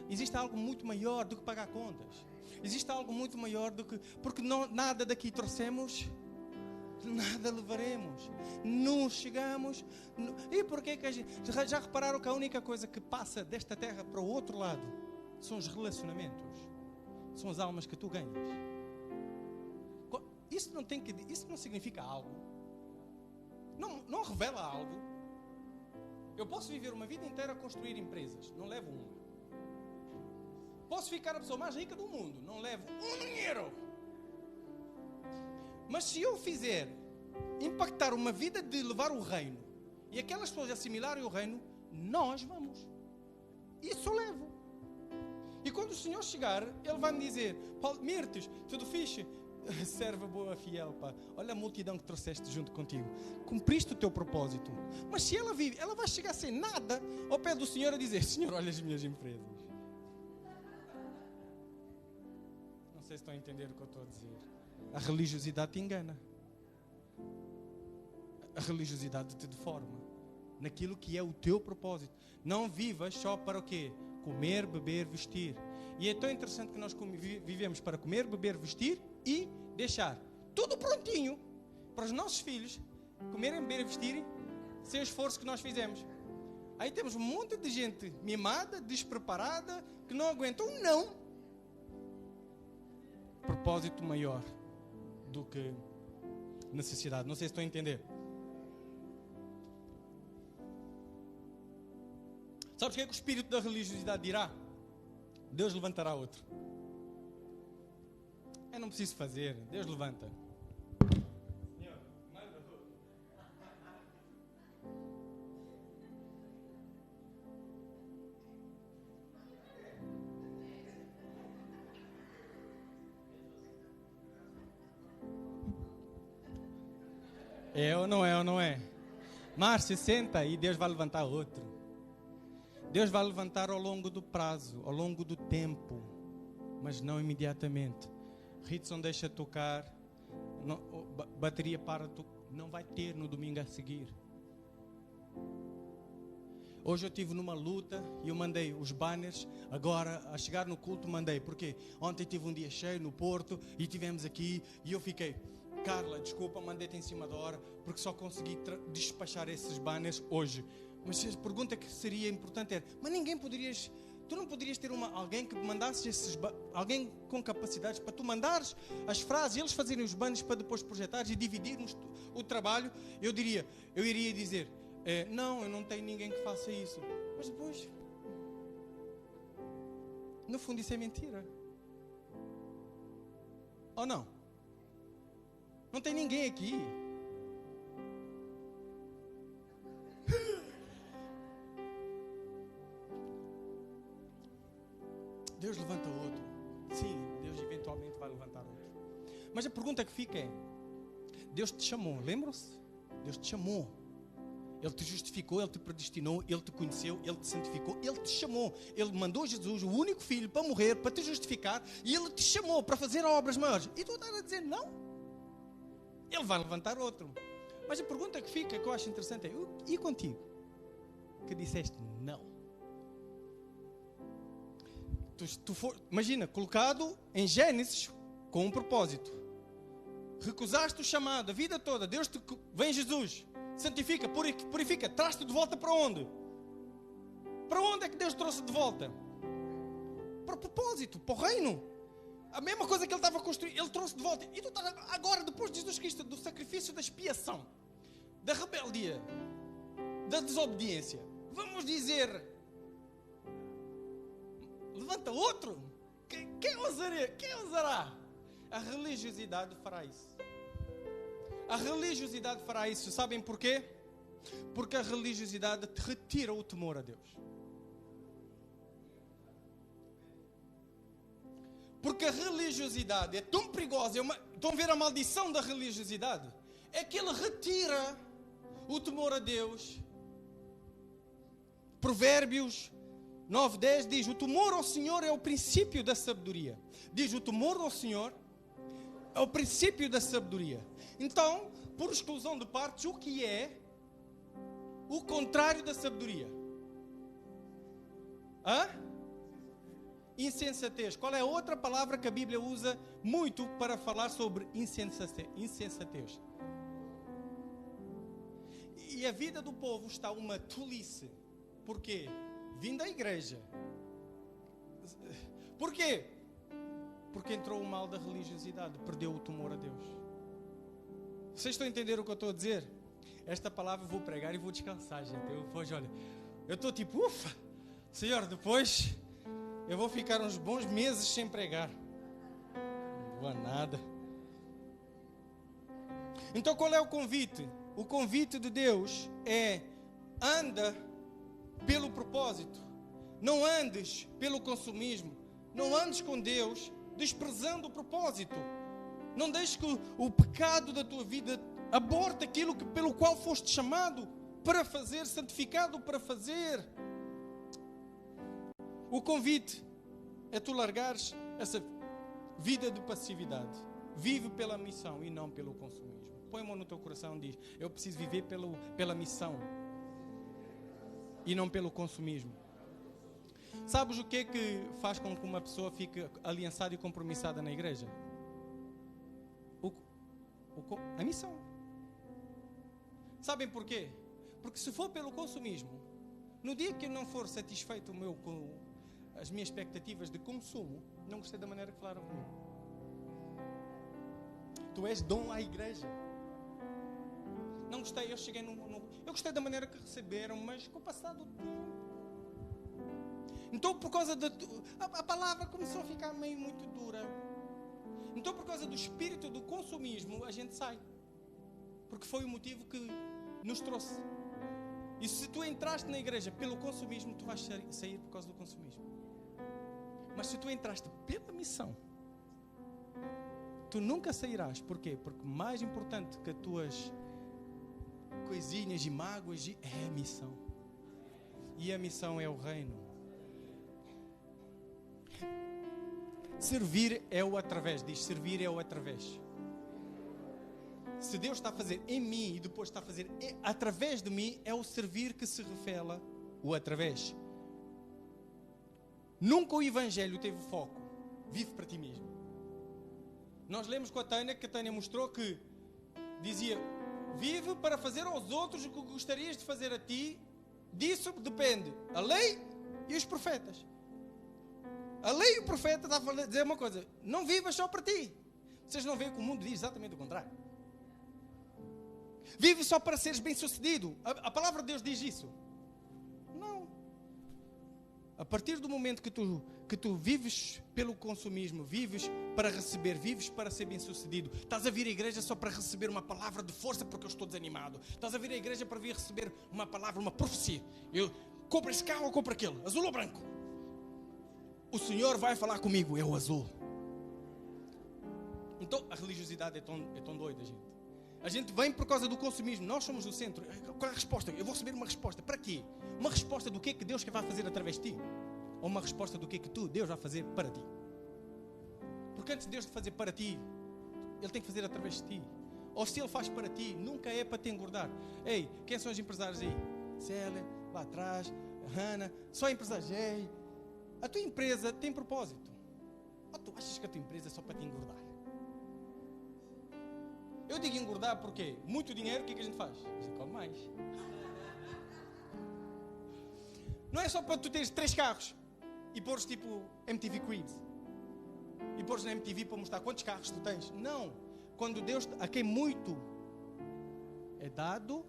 S1: Existe algo muito maior do que pagar contas. Existe algo muito maior do que... Porque nada daqui trouxemos, nada levaremos. Não chegamos... E porquê que a gente... Já repararam que a única coisa que passa desta terra para o outro lado são os relacionamentos. São as almas que tu ganhas. Isso não significa algo. Não revela algo. Eu posso viver uma vida inteira a construir empresas, não levo uma. Posso ficar a pessoa mais rica do mundo, não levo um dinheiro. Mas se eu fizer impactar uma vida de levar o reino e aquelas pessoas assimilarem o reino, nós vamos. Isso eu levo. E quando o Senhor chegar, Ele vai me dizer: Paulo Mirtes, tudo fixe? Serva boa, fiel, pá. Olha a multidão que trouxeste junto contigo. Cumpriste o teu propósito. Mas se ela vive, ela vai chegar sem nada ao pé do Senhor a dizer: Senhor, olha as minhas empresas. Não sei se estão a entender o que eu estou a dizer. A religiosidade te engana. A religiosidade te deforma naquilo que é o teu propósito. Não vivas só para o quê? Comer, beber, vestir. E é tão interessante que nós vivemos para comer, beber, vestir e deixar tudo prontinho para os nossos filhos comerem, beber e vestirem sem o esforço que nós fizemos. Aí temos um monte de gente mimada, despreparada, que não aguenta um não. Propósito maior do que necessidade. Não sei se estão a entender. Sabes o que é que o espírito da religiosidade dirá? Deus levantará outro. Eu não preciso fazer, Deus levanta. Senhor, manda outro. É ou não é? Márcio, senta e Deus vai levantar outro. Deus vai levantar ao longo do prazo, ao longo do tempo, mas não imediatamente. Ritson deixa tocar, bateria para, não vai ter no domingo a seguir. Hoje eu estive numa luta e eu mandei os banners, agora a chegar no culto mandei, porque ontem tive um dia cheio no Porto e tivemos aqui e eu fiquei, Carla, desculpa, mandei-te em cima da hora, porque só consegui despachar esses banners hoje. Mas a pergunta que seria importante era, mas tu não poderias ter alguém que mandasse alguém com capacidades para tu mandares as frases e eles fazerem os banners para depois projetares e dividirmos o trabalho? Eu iria dizer, não, eu não tenho ninguém que faça isso. Mas depois, no fundo isso é mentira. Ou não? Não tem ninguém aqui. Deus levanta outro. Sim, Deus eventualmente vai levantar outro. Mas a pergunta que fica é, Deus te chamou, lembram-se? Deus te chamou. Ele te justificou, Ele te predestinou, Ele te conheceu, Ele te santificou, Ele te chamou. Ele mandou Jesus, o único filho, para morrer, para te justificar, e Ele te chamou para fazer obras maiores. E tu estás a dizer não? Ele vai levantar outro. Mas a pergunta que fica, que eu acho interessante é, e contigo? Que disseste não. Imagina, colocado em Gênesis com um propósito. Recusaste o chamado a vida toda. Vem Jesus, santifica, purifica, traz-te de volta para onde? Para onde é que Deus trouxe de volta? Para o propósito, para o reino. A mesma coisa que Ele estava a construir, Ele trouxe de volta. E tu estás agora, depois de Jesus Cristo, do sacrifício da expiação, da rebeldia, da desobediência, vamos dizer, levanta outro? Quem ousará? A religiosidade fará isso. A religiosidade fará isso. Sabem porquê? Porque a religiosidade te retira o temor a Deus. Porque a religiosidade é tão perigosa. Estão a ver a maldição da religiosidade? É que ele retira o temor a Deus. Provérbios 9:10 diz, o temor ao Senhor é o princípio da sabedoria. Diz, o temor ao Senhor é o princípio da sabedoria. Então, por exclusão de partes, o que é o contrário da sabedoria? Insensatez. Qual é a outra palavra que a Bíblia usa muito para falar sobre insensatez? E a vida do povo está uma tolice. Porquê? Vindo à igreja. Porquê? Porque entrou o mal da religiosidade, perdeu o temor a Deus. Vocês estão a entender o que eu estou a dizer? Esta palavra eu vou pregar e vou descansar, gente. Eu estou tipo, ufa, Senhor, depois eu vou ficar uns bons meses sem pregar. Não vou a nada. Então qual é o convite? O convite de Deus é, anda pelo propósito. Não andes pelo consumismo. Não andes com Deus desprezando o propósito. Não deixes que o pecado da tua vida aborte aquilo pelo qual foste chamado para fazer, santificado para fazer. O convite é tu largares essa vida de passividade. Vive pela missão e não pelo consumismo. Põe a mão no teu coração e diz, eu preciso viver pela missão e não pelo consumismo. Sabes o que é que faz com que uma pessoa fique aliançada e compromissada na igreja? A missão. Sabem porquê? Porque se for pelo consumismo, no dia que eu não for satisfeito com as minhas expectativas de consumo, não gostei da maneira que falaram comigo. Tu és dom à igreja. Não gostei, eu gostei da maneira que receberam, mas com o passar do tempo. Então por causa a palavra começou a ficar meio muito dura. Então por causa do espírito do consumismo a gente sai. Porque foi o motivo que nos trouxe. E se tu entraste na igreja pelo consumismo, tu vais sair por causa do consumismo. Mas se tu entraste pela missão, tu nunca sairás. Porquê? Porque mais importante que as tuas coisinhas e mágoas é a missão. E a missão é o reino. Servir é o através. Diz, servir é o através. Se Deus está a fazer em mim e depois está a fazer através de mim, é o servir que se revela o através. Nunca o Evangelho teve foco. Vive para ti mesmo. Nós lemos com a Tânia, que a Tânia mostrou que dizia: vive para fazer aos outros o que gostarias de fazer a ti. Disso depende a lei e os profetas. A lei e o profeta está a dizer uma coisa: não vivas só para ti. Vocês não veem que o mundo diz exatamente o contrário. Vive só para seres bem sucedido. A palavra de Deus diz isso. Não. A partir do momento que tu vives pelo consumismo, vives para receber, vives para ser bem sucedido, estás a vir à igreja só para receber uma palavra de força porque eu estou desanimado, estás a vir à igreja para vir receber uma palavra, uma profecia: eu compro esse carro ou compro aquele, azul ou branco? O Senhor vai falar comigo, é o azul. Então a religiosidade é tão doida, gente. A gente vem por causa do consumismo. Nós somos o centro. Qual é a resposta? Eu vou receber uma resposta. Para quê? Uma resposta do que é que Deus vai fazer através de ti? Ou uma resposta do que é que Deus vai fazer para ti? Porque antes de Deus fazer para ti, Ele tem que fazer através de ti. Ou se Ele faz para ti, nunca é para te engordar. Ei, quem são os empresários aí? Célia, lá atrás, Hannah, só empresários. Ei, a tua empresa tem propósito. Ou tu achas que a tua empresa é só para te engordar? Eu digo engordar porque muito dinheiro, o que é que a gente faz? A gente come mais. Não é só para tu teres 3 carros e pôres tipo MTV Cribs e pôres na MTV para mostrar quantos carros tu tens. Não. Quando Deus, a quem muito é dado,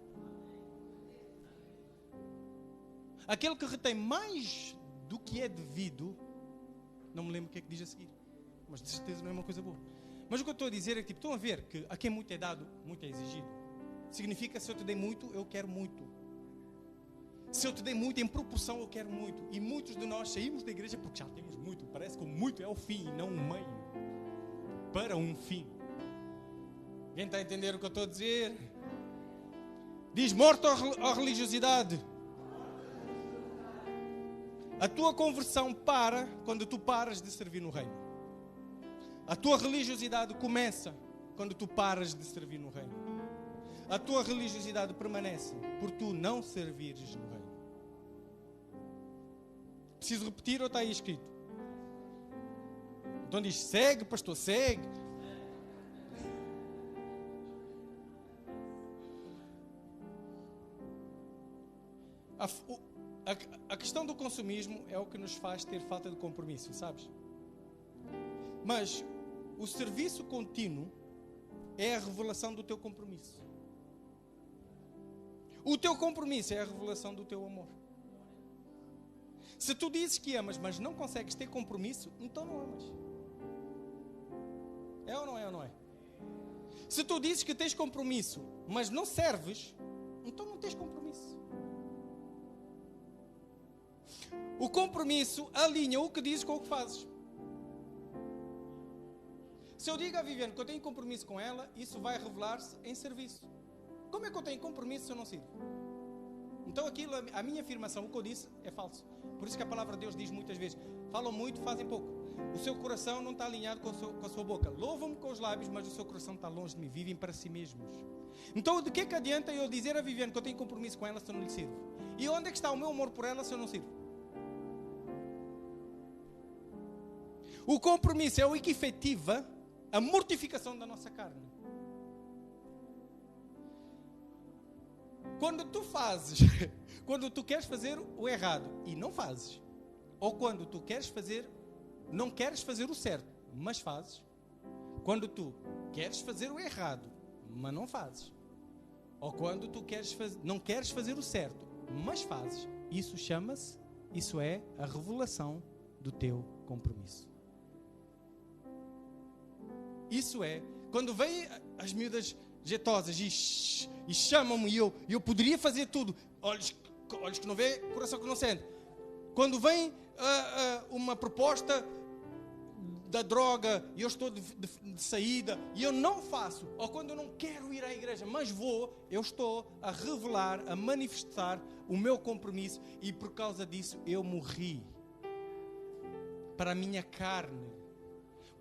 S1: aquele que retém mais do que é devido, não me lembro o que é que diz a seguir, mas de certeza não é uma coisa boa. Mas o que eu estou a dizer é que tipo, estão a ver que a quem muito é dado, muito é exigido. Significa, se eu te dei muito, eu quero muito. Se eu te dei muito, em proporção, eu quero muito. E muitos de nós saímos da igreja porque já temos muito. Parece que o muito é o fim e não o meio. Para um fim. Quem está a entender o que eu estou a dizer? Diz: morto à religiosidade. A tua conversão para quando tu paras de servir no reino. A tua religiosidade começa quando tu paras de servir no reino. A tua religiosidade permanece por tu não servires no reino. Preciso repetir ou está aí escrito? Então diz: segue, pastor, segue. A questão do consumismo é o que nos faz ter falta de compromisso, sabes? Mas o serviço contínuo é a revelação do teu compromisso. O teu compromisso é a revelação do teu amor. Se tu dizes que amas, mas não consegues ter compromisso, então não amas. É ou não é ou não é? Se tu dizes que tens compromisso, mas não serves, então não tens compromisso. O compromisso alinha o que dizes com o que fazes. Se eu digo à Viviane que eu tenho compromisso com ela, isso vai revelar-se em serviço. Como é que eu tenho compromisso se eu não sirvo? Então aquilo, a minha afirmação, o que eu disse, é falso. Por isso que a palavra de Deus diz muitas vezes: falam muito, fazem pouco. O seu coração não está alinhado com a sua boca. Louvam-me com os lábios, mas o seu coração está longe de mim. Vivem para si mesmos. Então de que adianta eu dizer a Viviane que eu tenho compromisso com ela se eu não lhe sirvo? E onde é que está o meu amor por ela se eu não sirvo? O compromisso é o que efetiva a mortificação da nossa carne. Quando tu fazes, quando tu queres fazer o errado e não fazes, ou quando tu queres fazer, não queres fazer o certo, mas fazes, quando tu queres fazer o errado, mas não fazes, ou quando tu não queres fazer o certo, mas fazes, isso é a revelação do teu compromisso. Isso é, quando vêm as miúdas jetosas e chamam-me e eu poderia fazer tudo, olhos que não vê, coração que não sente. Quando vem uma proposta da droga e eu estou de saída e eu não faço, ou quando eu não quero ir à igreja, mas vou, eu estou a revelar, a manifestar o meu compromisso, e por causa disso eu morri para a minha carne.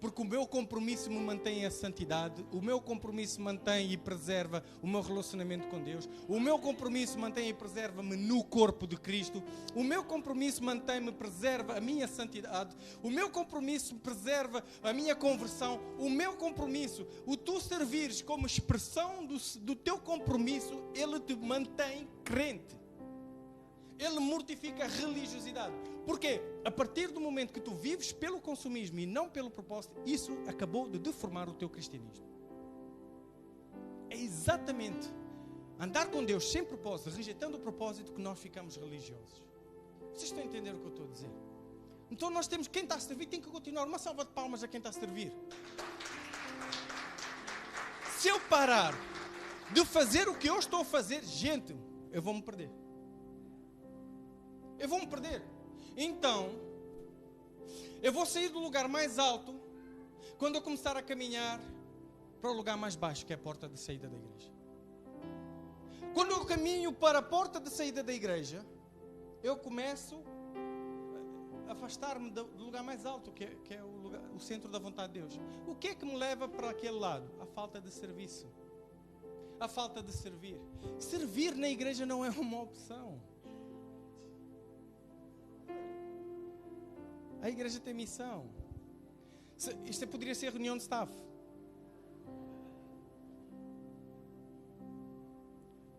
S1: Porque o meu compromisso me mantém a santidade, o meu compromisso mantém e preserva o meu relacionamento com Deus, o meu compromisso mantém e preserva-me no corpo de Cristo, o meu compromisso mantém-me, preserva a minha santidade, o meu compromisso preserva a minha conversão, o meu compromisso, o tu servires como expressão do teu compromisso, ele te mantém crente. Ele mortifica a religiosidade. Porque a partir do momento que tu vives pelo consumismo e não pelo propósito, isso acabou de deformar o teu cristianismo. É exatamente andar com Deus sem propósito, rejeitando o propósito, que nós ficamos religiosos. Vocês estão a entender o que eu estou a dizer? Então nós temos, quem está a servir tem que continuar. Uma salva de palmas a quem está a servir. Se eu parar de fazer o que eu estou a fazer, gente, eu vou-me perder. Eu vou-me perder. Então, eu vou sair do lugar mais alto quando eu começar a caminhar para o lugar mais baixo, que é a porta de saída da igreja. Quando eu caminho para a porta de saída da igreja, eu começo a afastar-me do lugar mais alto, que é o centro da vontade de Deus. O que é que me leva para aquele lado? A falta de serviço. A falta de servir. Servir na igreja não é uma opção. A igreja tem missão. Isto poderia ser reunião de staff.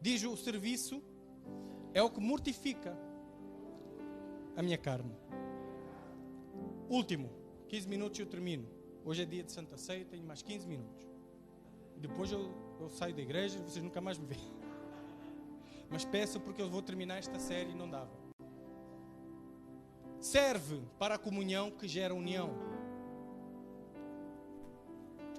S1: Diz o serviço é o que mortifica a minha carne. Último, 15 minutos e eu termino. Hoje é dia de Santa Ceia, tenho mais 15 minutos. Depois eu saio da igreja e vocês nunca mais me veem. Mas peço porque eu vou terminar esta série e não dava. Serve para a comunhão que gera união.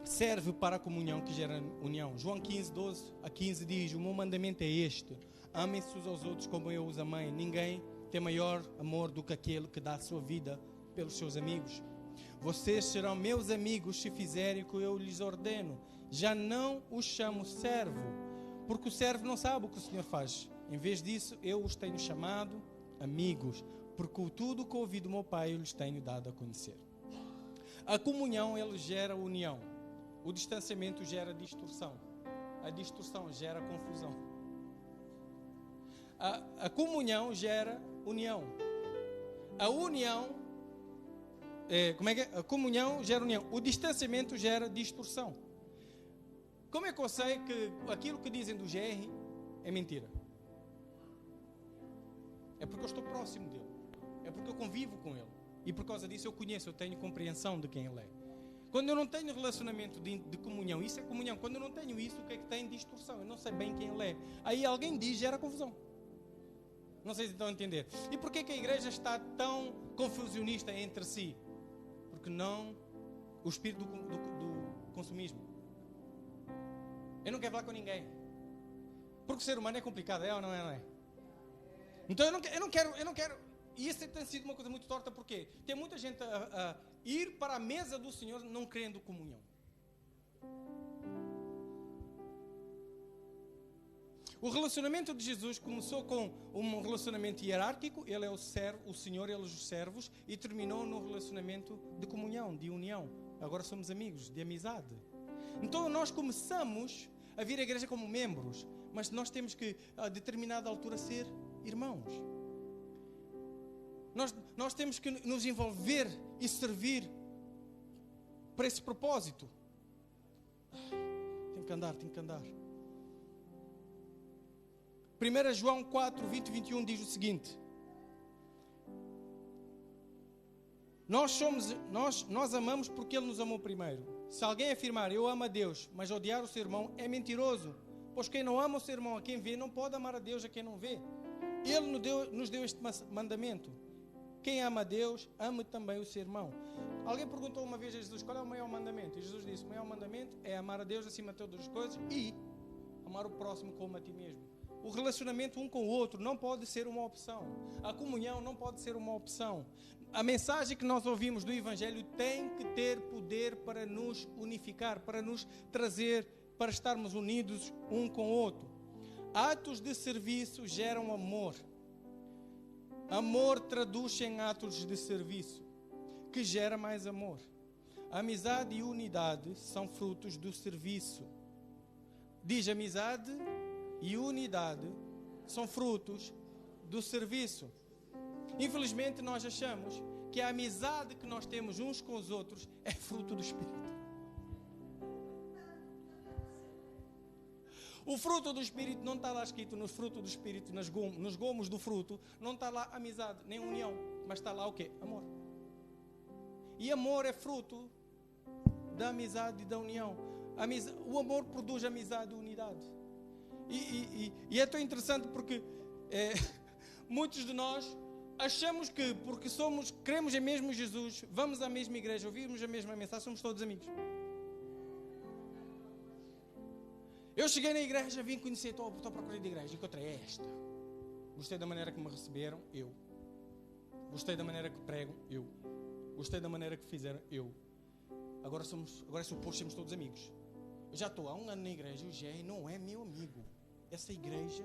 S1: Serve para a comunhão que gera união. João 15, 12 a 15 diz: o meu mandamento é este: amem-se uns aos outros como eu os amei. Ninguém tem maior amor do que aquele que dá a sua vida pelos seus amigos. Vocês serão meus amigos se fizerem o que eu lhes ordeno. Já não os chamo servo, porque o servo não sabe o que o Senhor faz. Em vez disso, eu os tenho chamado amigos, porque tudo o que ouvi do meu Pai eu lhes tenho dado a conhecer. A comunhão, ele gera união. O distanciamento gera distorção. A distorção gera confusão. A comunhão gera união. A união... A comunhão gera união. O distanciamento gera distorção. Como é que eu sei que aquilo que dizem do GR é mentira? É porque eu estou próximo dele. É porque eu convivo com ele. E por causa disso eu conheço, eu tenho compreensão de quem ele é. Quando eu não tenho relacionamento de comunhão, isso é comunhão. Quando eu não tenho isso, o que é que tem? Distorção. Eu não sei bem quem ele é. Aí alguém diz, gera confusão. Não sei se estão a entender. E por que a igreja está tão confusionista entre si? Porque não o espírito do consumismo. Eu não quero falar com ninguém. Porque o ser humano é complicado, é ou não é? Não é? Então eu não quero. E isso tem sido uma coisa muito torta, porque tem muita gente a ir para a mesa do Senhor não querendo comunhão. O relacionamento de Jesus começou com um relacionamento hierárquico, ele é o servo, o Senhor, eles os servos, e terminou no relacionamento de comunhão, de união. Agora somos amigos, de amizade. Então nós começamos a vir à igreja como membros, mas nós temos que, a determinada altura, ser irmãos. Nós temos que nos envolver e servir para esse propósito. Tem que andar. 1 João 4, 20 e 21 diz o seguinte: Nós amamos porque Ele nos amou primeiro. Se alguém afirmar, eu amo a Deus, mas odiar o seu irmão, é mentiroso. Pois quem não ama o seu irmão a quem vê, não pode amar a Deus a quem não vê. Ele nos deu este mandamento: quem ama a Deus, ame também o seu irmão. Alguém perguntou uma vez a Jesus, qual é o maior mandamento? E Jesus disse, o maior mandamento é amar a Deus acima de todas as coisas e amar o próximo como a ti mesmo. O relacionamento um com o outro não pode ser uma opção. A comunhão não pode ser uma opção. A mensagem que nós ouvimos do Evangelho tem que ter poder para nos unificar, para nos trazer, para estarmos unidos um com o outro. Atos de serviço geram amor. Amor traduz em atos de serviço, que gera mais amor. Amizade e unidade são frutos do serviço. Diz: amizade e unidade são frutos do serviço. Infelizmente nós achamos que a amizade que nós temos uns com os outros é fruto do Espírito. O fruto do Espírito não está lá escrito nos frutos do Espírito, nos gomos do fruto, não está lá amizade, nem união, mas está lá o quê? Amor. E amor é fruto da amizade e da união. O amor produz amizade e unidade. E é tão interessante porque muitos de nós achamos que porque cremos em mesmo Jesus, vamos à mesma igreja, ouvimos a mesma mensagem, somos todos amigos. Eu cheguei na igreja, vim conhecer, estou à procura de igreja, encontrei esta. Gostei da maneira que me receberam, eu. Gostei da maneira que pregam, eu. Gostei da maneira que fizeram, eu. Agora é suposto sermos todos amigos. Eu já estou há um ano na igreja, o Gé não é meu amigo. Essa igreja...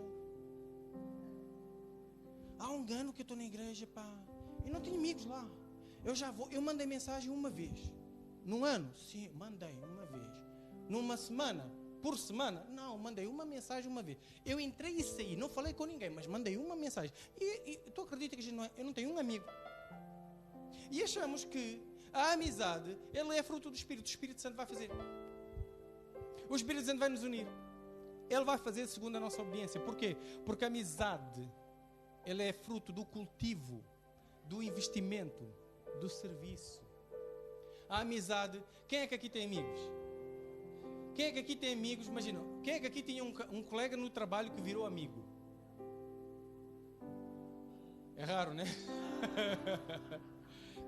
S1: Há um ano que eu estou na igreja, pá. Eu não tenho amigos lá. Eu mandei mensagem uma vez. Num ano? Sim, mandei uma vez. Numa semana? Por semana? Não, mandei uma mensagem uma vez. Eu entrei e saí, não falei com ninguém, mas mandei uma mensagem. E tu acredita que eu não tenho um amigo? E achamos que a amizade, ela é fruto do Espírito. O Espírito Santo vai fazer. O Espírito Santo vai nos unir. Ele vai fazer segundo a nossa obediência. Porquê? Porque a amizade, ela é fruto do cultivo, do investimento, do serviço. A amizade, quem é que aqui tem amigos? Quem é que aqui tem amigos? Imagina, quem é que aqui tinha um colega no trabalho que virou amigo? É raro, né?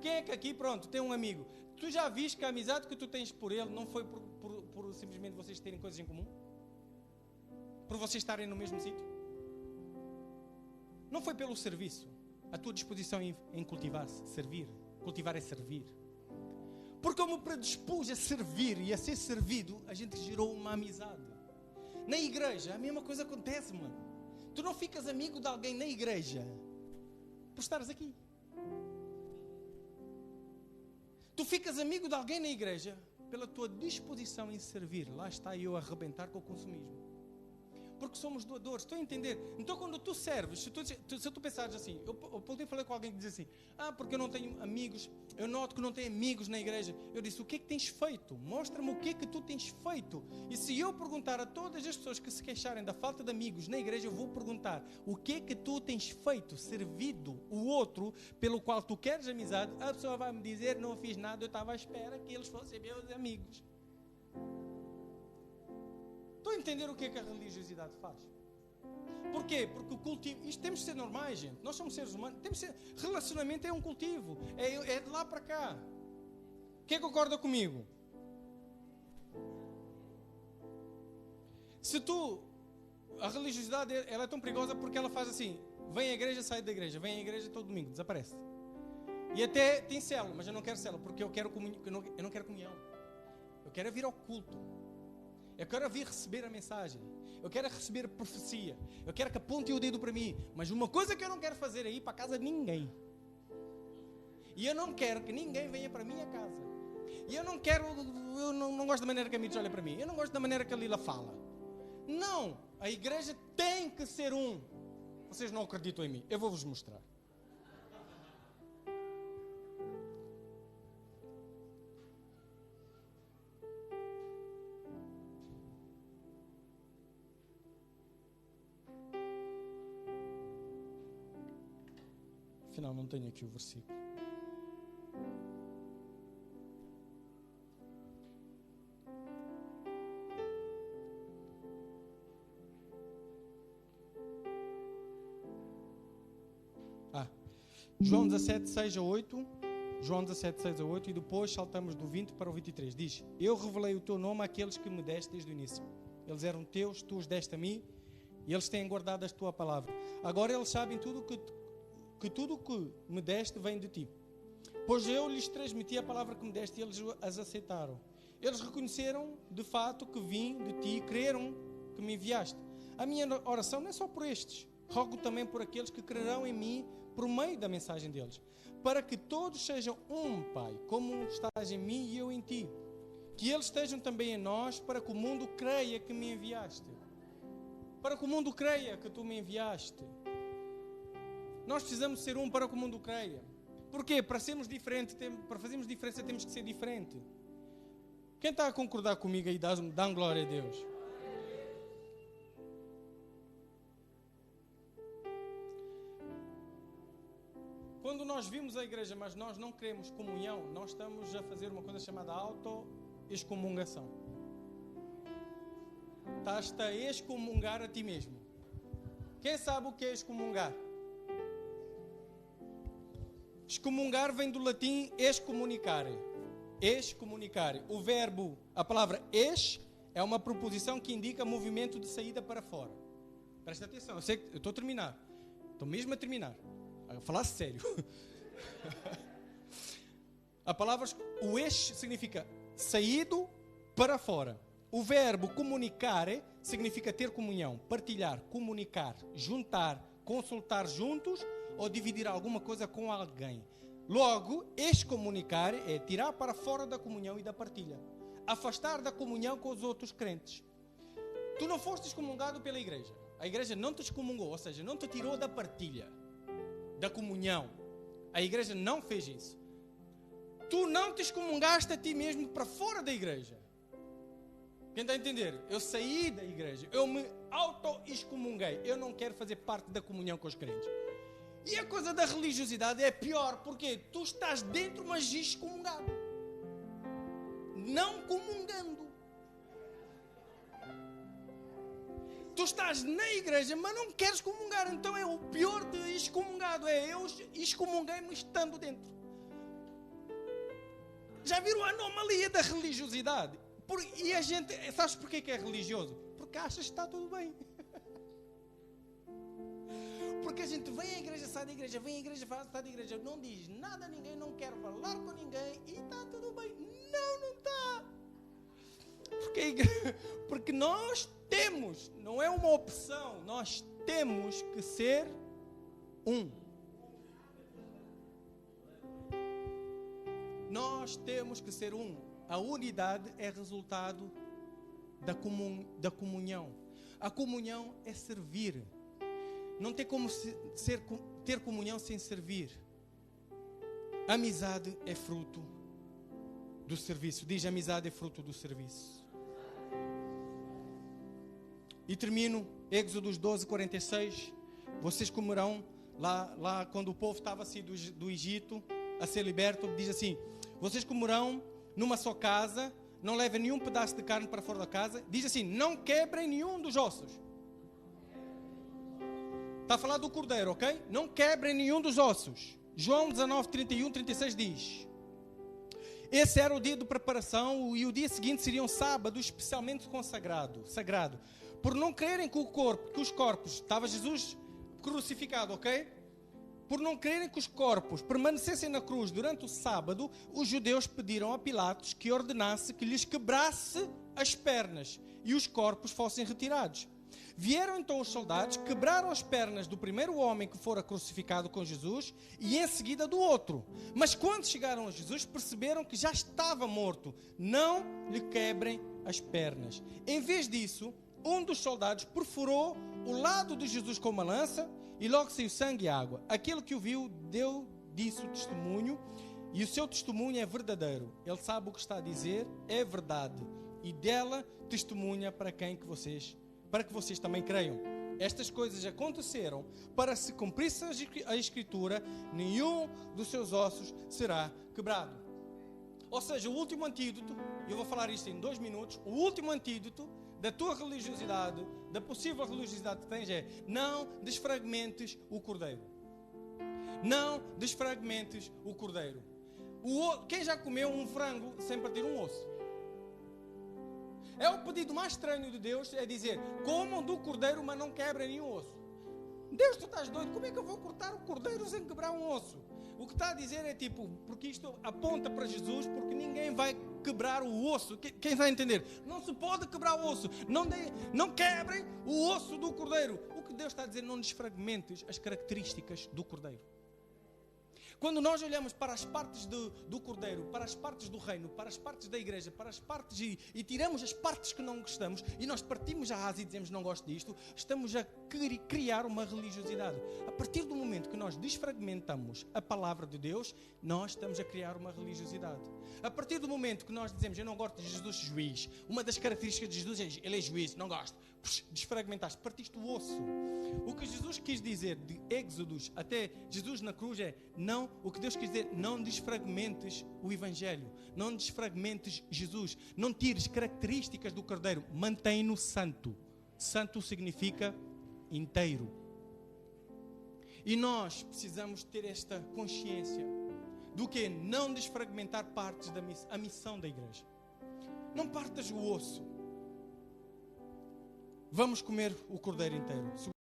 S1: Quem é que aqui, pronto, tem um amigo? Tu já viste que a amizade que tu tens por ele não foi por simplesmente vocês terem coisas em comum? Por vocês estarem no mesmo sítio? Não foi pelo serviço. A tua disposição em cultivar-se, servir. Cultivar é servir. Porque eu me predispus a servir e a ser servido, a gente gerou uma amizade. Na igreja, a mesma coisa acontece, mano. Tu não ficas amigo de alguém na igreja por estares aqui. Tu ficas amigo de alguém na igreja pela tua disposição em servir. Lá está eu a arrebentar com o consumismo. Porque somos doadores, estou a entender? Então quando tu serves, se tu pensares assim, eu podia falar com alguém que diz assim, porque eu não tenho amigos, eu noto que não tenho amigos na igreja. Eu disse, o que é que tens feito? Mostra-me o que é que tu tens feito. E se eu perguntar a todas as pessoas que se queixarem da falta de amigos na igreja, eu vou perguntar, o que é que tu tens feito, servido o outro pelo qual tu queres amizade? A pessoa vai me dizer, não fiz nada, eu estava à espera que eles fossem meus amigos. Estou a entender o que é que a religiosidade faz? Porquê? Porque o cultivo... Isto temos de ser normais, gente. Nós somos seres humanos. Relacionamento é um cultivo. É de lá para cá. Quem concorda comigo? A religiosidade ela é tão perigosa porque ela faz assim. Vem à igreja, sai da igreja. Vem à igreja todo domingo, desaparece. E até tem célula, mas eu não quero célula porque eu não quero comunhão. Eu quero vir ao culto. Eu quero vir receber a mensagem. Eu quero receber a profecia. Eu quero que aponte o dedo para mim. Mas uma coisa que eu não quero fazer é ir para a casa de ninguém. E eu não quero que ninguém venha para a minha casa. E eu não quero... Eu não gosto da maneira que a Mirtes olha para mim. Eu não gosto da maneira que a Lila fala. Não. A igreja tem que ser um. Vocês não acreditam em mim. Eu vou-vos mostrar. Afinal, não tenho aqui o versículo. João 17, 6 a 8. João 17, 6 a 8. E depois saltamos do 20 para o 23. Diz, eu revelei o teu nome àqueles que me deste desde o início. Eles eram teus, tu os deste a mim. E eles têm guardado a tua palavra. Agora eles sabem tudo que tudo o que me deste vem de ti. Pois eu lhes transmiti a palavra que me deste e eles as aceitaram. Eles reconheceram de fato que vim de ti e creram que me enviaste. A minha oração não é só por estes. Rogo também por aqueles que crerão em mim por meio da mensagem deles, para que todos sejam um, Pai, como estás em mim e eu em ti. Que eles estejam também em nós, para que o mundo creia que me enviaste. Para que o mundo creia que tu me enviaste. Nós precisamos ser um para que o mundo creia. Porquê? Para sermos diferentes, para fazermos diferença, temos que ser diferente. Quem está a concordar comigo aí, dá glória a Deus. Quando nós vimos a igreja, mas nós não queremos comunhão, nós estamos a fazer uma coisa chamada auto-excomungação. Estás-te a excomungar a ti mesmo. Quem sabe o que é excomungar? Excomungar vem do latim excomunicare. Excomunicare. O verbo, a palavra ex, é uma preposição que indica movimento de saída para fora. Presta atenção, eu sei que eu estou a terminar. Estou mesmo a terminar. A falar sério. A palavra, o ex significa saído para fora. O verbo comunicare significa ter comunhão, partilhar, comunicar, juntar, consultar juntos ou dividir alguma coisa com alguém. Logo, excomunicar é tirar para fora da comunhão e da partilha. Afastar da comunhão com os outros crentes. Tu não foste excomungado pela igreja. A igreja não te excomungou, ou seja, não te tirou da partilha, da comunhão. A igreja não fez isso. Tu não te excomungaste a ti mesmo para fora da igreja. Quem está a entender? Eu saí da igreja, eu me auto-excomunguei. Eu não quero fazer parte da comunhão com os crentes. E a coisa da religiosidade é pior, porque tu estás dentro, mas excomungado. Não comungando. Tu estás na igreja, mas não queres comungar. Então é o pior de excomungado. É eu excomunguei-me estando dentro. Já viram a anomalia da religiosidade? E a gente, sabes porquê que é religioso? Porque achas que está tudo bem. Porque a gente vem à igreja, sai da igreja, vem à igreja, sai da igreja, não diz nada a ninguém, não quer falar com ninguém e está tudo bem. Não está. Porque nós temos, não é uma opção, nós temos que ser um. Nós temos que ser um. A unidade é resultado da comunhão. A comunhão é servir. Não tem como ter comunhão sem servir. Amizade é fruto do serviço. Diz: amizade é fruto do serviço. E termino, Êxodo 12:46. Vocês comerão, lá quando o povo estava assim do Egito, a ser liberto, diz assim: vocês comerão numa só casa, não levem nenhum pedaço de carne para fora da casa. Diz assim: não quebrem nenhum dos ossos. Está a falar do cordeiro, ok? Não quebrem nenhum dos ossos. João 19:31-36 diz: esse era o dia de preparação e o dia seguinte seria um sábado especialmente sagrado. Por não crerem que os corpos, estava Jesus crucificado, ok? Por não crerem que os corpos permanecessem na cruz durante o sábado, os judeus pediram a Pilatos que ordenasse que lhes quebrasse as pernas e os corpos fossem retirados. Vieram então os soldados, quebraram as pernas do primeiro homem que fora crucificado com Jesus e em seguida do outro. Mas quando chegaram a Jesus, perceberam que já estava morto. Não lhe quebrem as pernas. Em vez disso, um dos soldados perfurou o lado de Jesus com uma lança e logo saiu sangue e água. Aquele que o viu deu disso testemunho e o seu testemunho é verdadeiro. Ele sabe o que está a dizer, é verdade. E dela testemunha para que vocês também creiam. Estas coisas aconteceram para se cumprisse a Escritura, nenhum dos seus ossos será quebrado. Ou seja, o último antídoto, eu vou falar isto em 2 minutos, o último antídoto da tua religiosidade, da possível religiosidade que tens é: não desfragmentes o cordeiro. Não desfragmentes o cordeiro. Quem já comeu um frango sem partir um osso? É o pedido mais estranho de Deus, é dizer: comam do cordeiro, mas não quebrem nenhum osso. Deus, tu estás doido? Como é que eu vou cortar o cordeiro sem quebrar um osso? O que está a dizer é tipo, porque isto aponta para Jesus, porque ninguém vai quebrar o osso. Quem vai entender? Não se pode quebrar o osso. Não quebrem o osso do cordeiro. O que Deus está a dizer: não desfragmentes as características do cordeiro. Quando nós olhamos para as partes do Cordeiro, para as partes do reino, para as partes da igreja, para as partes e tiramos as partes que não gostamos e nós partimos a asa e dizemos não gosto disto, estamos a criar uma religiosidade. A partir do momento que nós desfragmentamos a palavra de Deus, nós estamos a criar uma religiosidade. A partir do momento que nós dizemos eu não gosto de Jesus juiz, uma das características de Jesus é ele é juiz, não gosto. Desfragmentaste, partiste o osso. O que Jesus quis dizer de Êxodos até Jesus na cruz é não, o que Deus quis dizer, não desfragmentes o Evangelho, não desfragmentes Jesus, não tires características do Cordeiro, mantém-no santo. Santo significa inteiro. E nós precisamos ter esta consciência do que não desfragmentar partes da missão da igreja. Não partas o osso. Vamos comer o cordeiro inteiro.